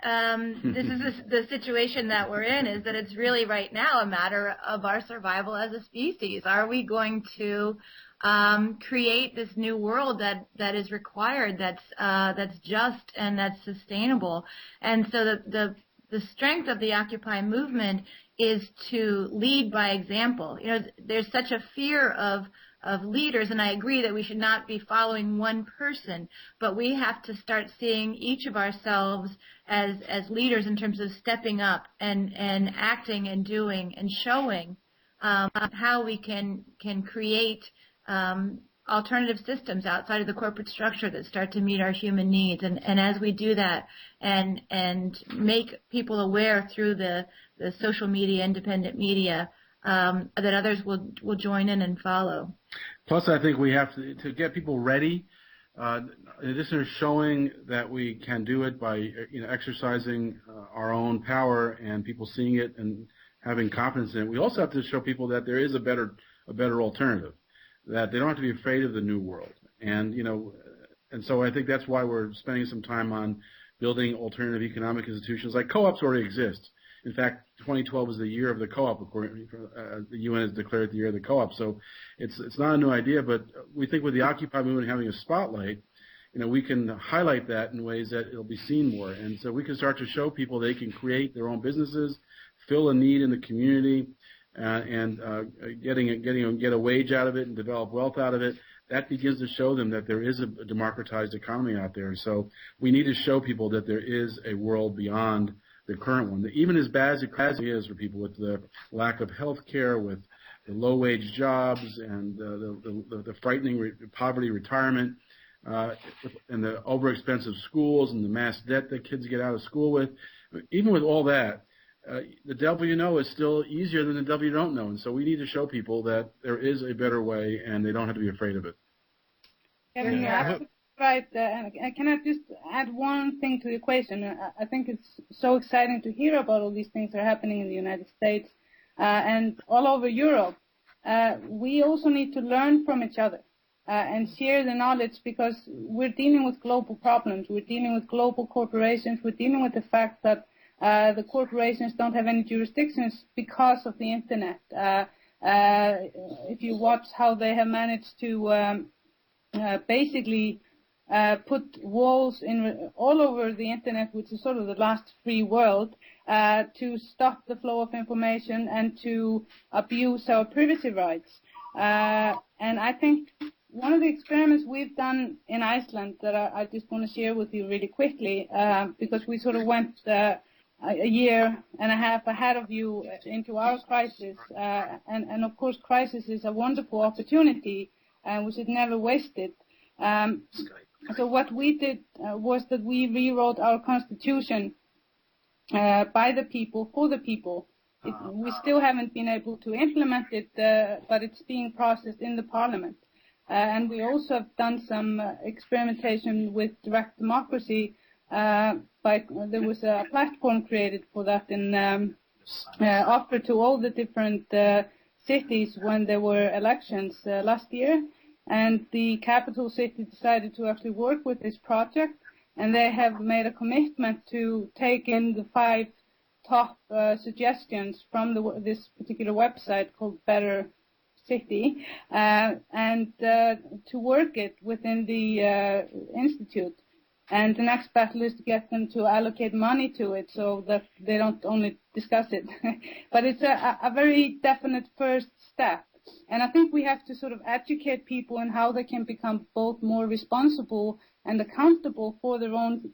this is the situation that we're in, is that it's really right now a matter of our survival as a species. Are we going to create this new world that is required, that's just and that's sustainable? And so the strength of the Occupy movement is to lead by example. You know, there's such a fear of leaders, and I agree that we should not be following one person, but we have to start seeing each of ourselves as leaders in terms of stepping up and acting and doing and showing how we can create alternative systems outside of the corporate structure that start to meet our human needs. And as we do that and make people aware through the social media, independent media, that others will join in and follow. Plus, I think we have to get people ready. In addition to showing that we can do it by exercising our own power and people seeing it and having confidence in it, we also have to show people that there is a better alternative, that they don't have to be afraid of the new world. And so I think that's why we're spending some time on building alternative economic institutions. Like co-ops already exist. In fact, 2012 is the year of the co-op. The UN has declared the year of the co-op. So it's not a new idea, but we think with the Occupy movement having a spotlight, we can highlight that in ways that it'll be seen more. And so we can start to show people they can create their own businesses, fill a need in the community, and get a wage out of it and develop wealth out of it. That begins to show them that there is a democratized economy out there. So we need to show people that there is a world beyond the current one. Even as bad as it is for people, with the lack of health care, with the low-wage jobs, and the frightening poverty retirement, and the overexpensive schools and the mass debt that kids get out of school with, even with all that, the devil you know is still easier than the devil you don't know. And so we need to show people that there is a better way and they don't have to be afraid of it. Right, and can I just add one thing to the equation? I think it's so exciting to hear about all these things that are happening in the United States and all over Europe. We also need to learn from each other and share the knowledge, because we're dealing with global problems. We're dealing with global corporations. We're dealing with the fact that the corporations don't have any jurisdictions because of the Internet. If you watch how they have managed to basically put walls in all over the Internet, which is sort of the last free world, to stop the flow of information and to abuse our privacy rights. And I think one of the experiments we've done in Iceland that I just want to share with you really quickly, because we sort of went a year and a half ahead of you into our crisis, and of course crisis is a wonderful opportunity and we should never waste it. So what we did was that we rewrote our constitution by the people, for the people. We still haven't been able to implement it, but it's being processed in the parliament. And we also have done some experimentation with direct democracy. There was a platform created for that and offered to all the different cities when there were elections last year. And the capital city decided to actually work with this project, and they have made a commitment to take in the 5 top suggestions from this particular website called Better City, and to work it within the institute. And the next battle is to get them to allocate money to it so that they don't only discuss it. But it's a very definite first step. And I think we have to sort of educate people on how they can become both more responsible and accountable for their own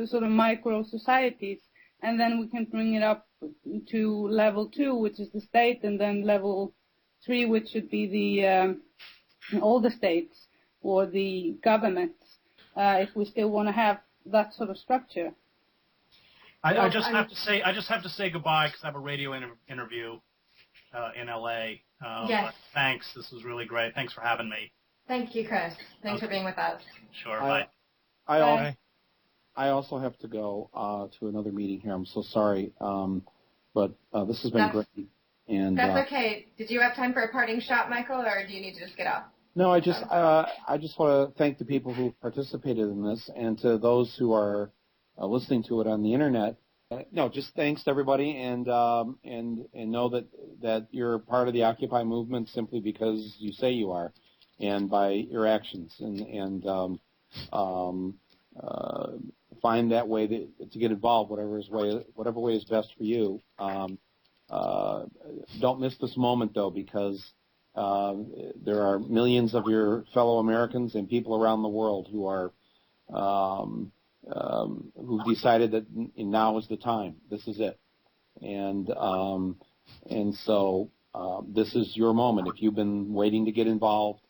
sort of micro societies. And then we can bring it up to level 2, which is the state, and then level 3, which should be the all the states or the governments, if we still want to have that sort of structure. I just have to say goodbye because I have a radio interview in LA. Yes. Thanks. This was really great. Thanks for having me. Thank you, Chris. Thanks for being with us. Sure. Bye. I also have to go to another meeting here. I'm so sorry, but this has been great. And that's okay. Did you have time for a parting shot, Michael, or do you need to just get off? No, I just want to thank the people who participated in this, and to those who are listening to it on the internet. No, just thanks to everybody, and know that you're part of the Occupy movement simply because you say you are, and by your actions, and find that way to get involved, whatever way is best for you. Don't miss this moment though, because there are millions of your fellow Americans and people around the world who are who've decided that now is the time. This is it, and so this is your moment. If you've been waiting to get involved,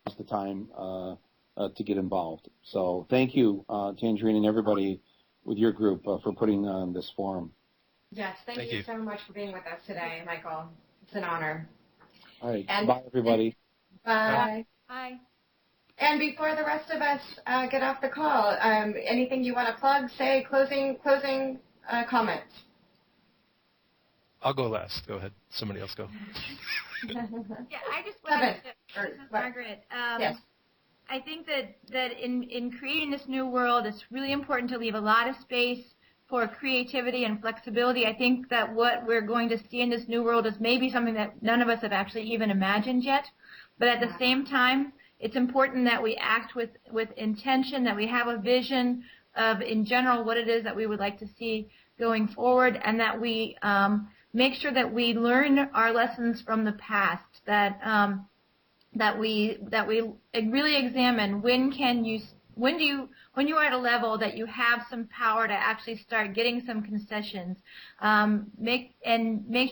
now's the time to get involved. So thank you, Tangerine, and everybody with your group for putting on this forum. Yes, thank you so much for being with us today, Michael. It's an honor. All right, bye, everybody. Bye. Bye. And before the rest of us get off the call, anything you want to plug, say, closing comments? I'll go last. Go ahead. Somebody else go. Yeah, I just wanted to, this is Margaret. Yes. I think that in creating this new world, it's really important to leave a lot of space for creativity and flexibility. I think that what we're going to see in this new world is maybe something that none of us have actually even imagined yet. But at the same time, it's important that we act with intention, that we have a vision of, in general, what it is that we would like to see going forward, and that we make sure that we learn our lessons from the past, that we really examine when you are at a level that you have some power to actually start getting some concessions, make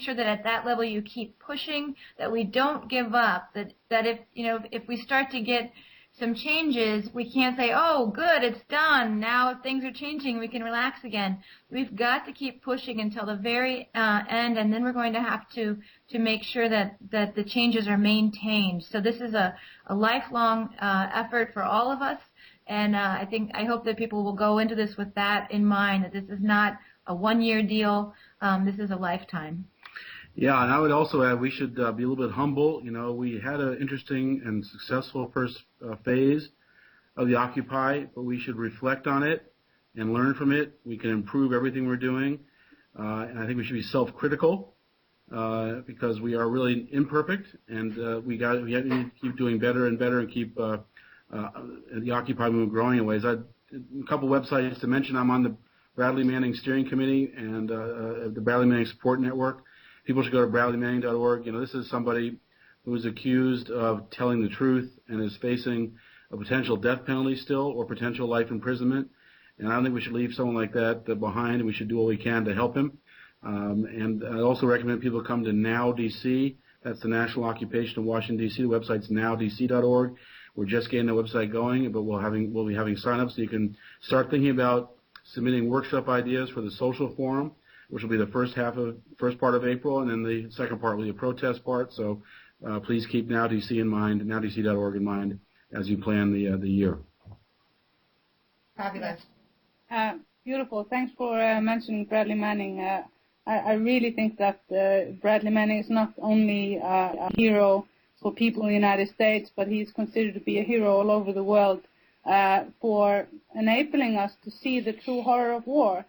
sure that at that level you keep pushing, that we don't give up, that if we start to get some changes, we can't say, oh, good, it's done, now things are changing, we can relax again. We've got to keep pushing until the very end, and then we're going to have to make sure that the changes are maintained. So this is a lifelong effort for all of us. And I hope that people will go into this with that in mind, that this is not a one-year deal. This is a lifetime. Yeah, and I would also add we should be a little bit humble. You know, we had an interesting and successful first phase of the Occupy, but we should reflect on it and learn from it. We can improve everything we're doing, and I think we should be self-critical because we are really imperfect, and we have to keep doing better and better and keep the Occupy movement growing in ways. A couple websites to mention. I'm on the Bradley Manning Steering Committee and the Bradley Manning Support Network. People should go to bradleymanning.org. You know, this is somebody who is accused of telling the truth and is facing a potential death penalty still or potential life imprisonment. And I don't think we should leave someone like that behind, and we should do what we can to help him. And I also recommend people come to Now DC. That's the National Occupation of Washington, D.C. The website's nowdc.org. We're just getting the website going, but we'll be having sign-ups so you can start thinking about submitting workshop ideas for the social forum, which will be the first part of April, and then the second part will be the protest part. So please keep Now DC in mind, nowdc.org in mind as you plan the year. Fabulous. Beautiful. Thanks for mentioning Bradley Manning. I really think that Bradley Manning is not only a hero for people in the United States, but he's considered to be a hero all over the world for enabling us to see the true horror of war,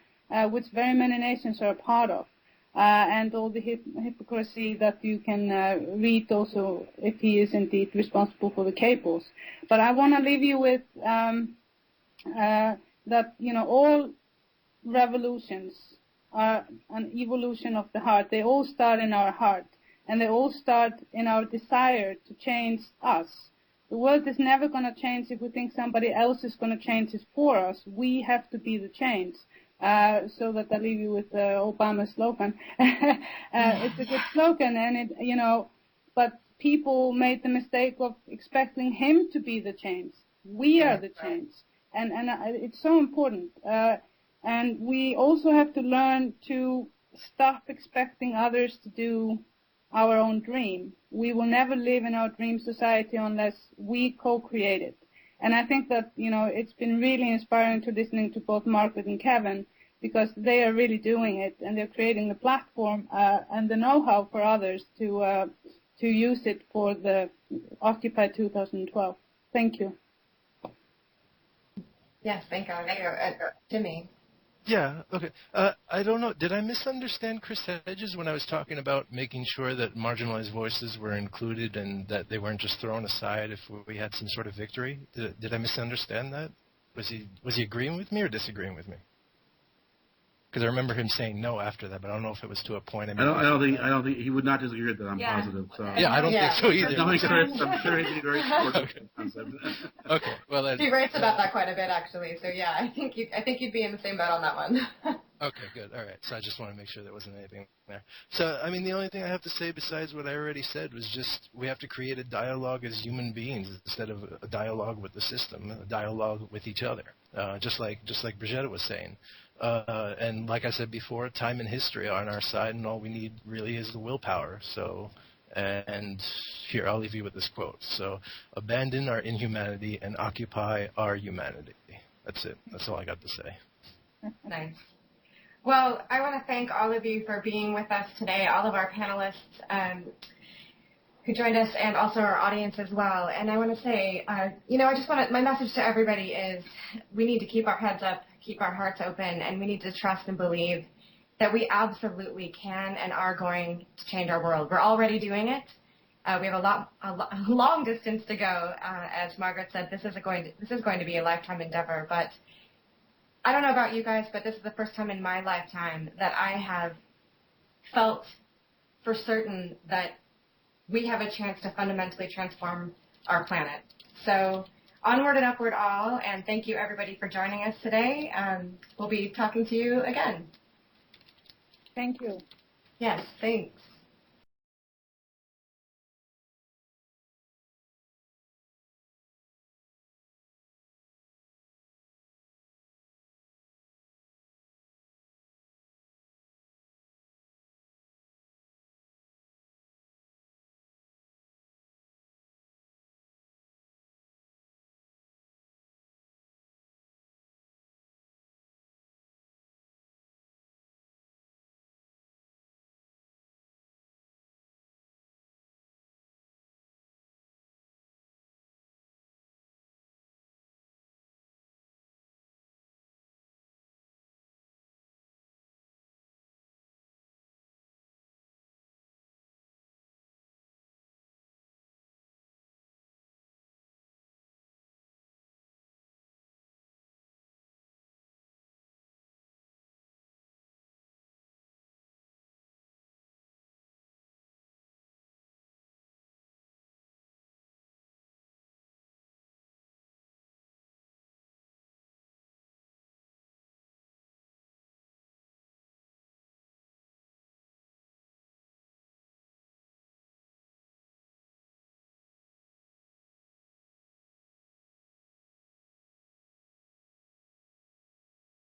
which very many nations are a part of, and all the hypocrisy that you can read also if he is indeed responsible for the cables. But I want to leave you with that, you know, all revolutions are an evolution of the heart. They all start in our heart, and they all start in our desire to change us. The world is never going to change if we think somebody else is going to change it for us. We have to be the change. So that I leave you with Obama's slogan. It's a good slogan, and but people made the mistake of expecting him to be the change. We are the change, and it's so important. And we also have to learn to stop expecting others to do our own dream. We will never live in our dream society unless we co-create it. And I think that, it's been really inspiring to listening to both Margaret and Kevin, because they are really doing it, and they're creating the platform and the know-how for others to use it for the Occupy 2012. Thank you. Yes, thank you. Jimmy. Yeah, okay. I don't know. Did I misunderstand Chris Hedges when I was talking about making sure that marginalized voices were included and that they weren't just thrown aside if we had some sort of victory? Did I misunderstand that? Was he agreeing with me or disagreeing with me? Because I remember him saying no after that, but I don't know if it was to a point. I don't think he would not disagree with that. I'm positive. So. Yeah, I don't think so either. No, I'm sure he'd be very supportive of the concept. Okay, well, he writes about that quite a bit, actually. So yeah, I think you'd be in the same boat on that one. Okay, good. All right. So I just want to make sure there wasn't anything there. So, I mean, the only thing I have to say besides what I already said was just we have to create a dialogue as human beings instead of a dialogue with the system, a dialogue with each other, just like Birgitta was saying. And like I said before, time and history are on our side, and all we need really is the willpower. So, and here, I'll leave you with this quote. So, abandon our inhumanity and occupy our humanity. That's it. That's all I got to say. Nice. Well, I want to thank all of you for being with us today, all of our panelists who joined us, and also our audience as well. And I want to say, my message to everybody is we need to keep our heads up, keep our hearts open, and we need to trust and believe that we absolutely can and are going to change our world. We're already doing it. We have a long distance to go. As Margaret said, this is going to be a lifetime endeavor, but I don't know about you guys, but this is the first time in my lifetime that I have felt for certain that we have a chance to fundamentally transform our planet. So onward and upward all, and thank you everybody for joining us today. We'll be talking to you again. Thank you. Yes, thanks.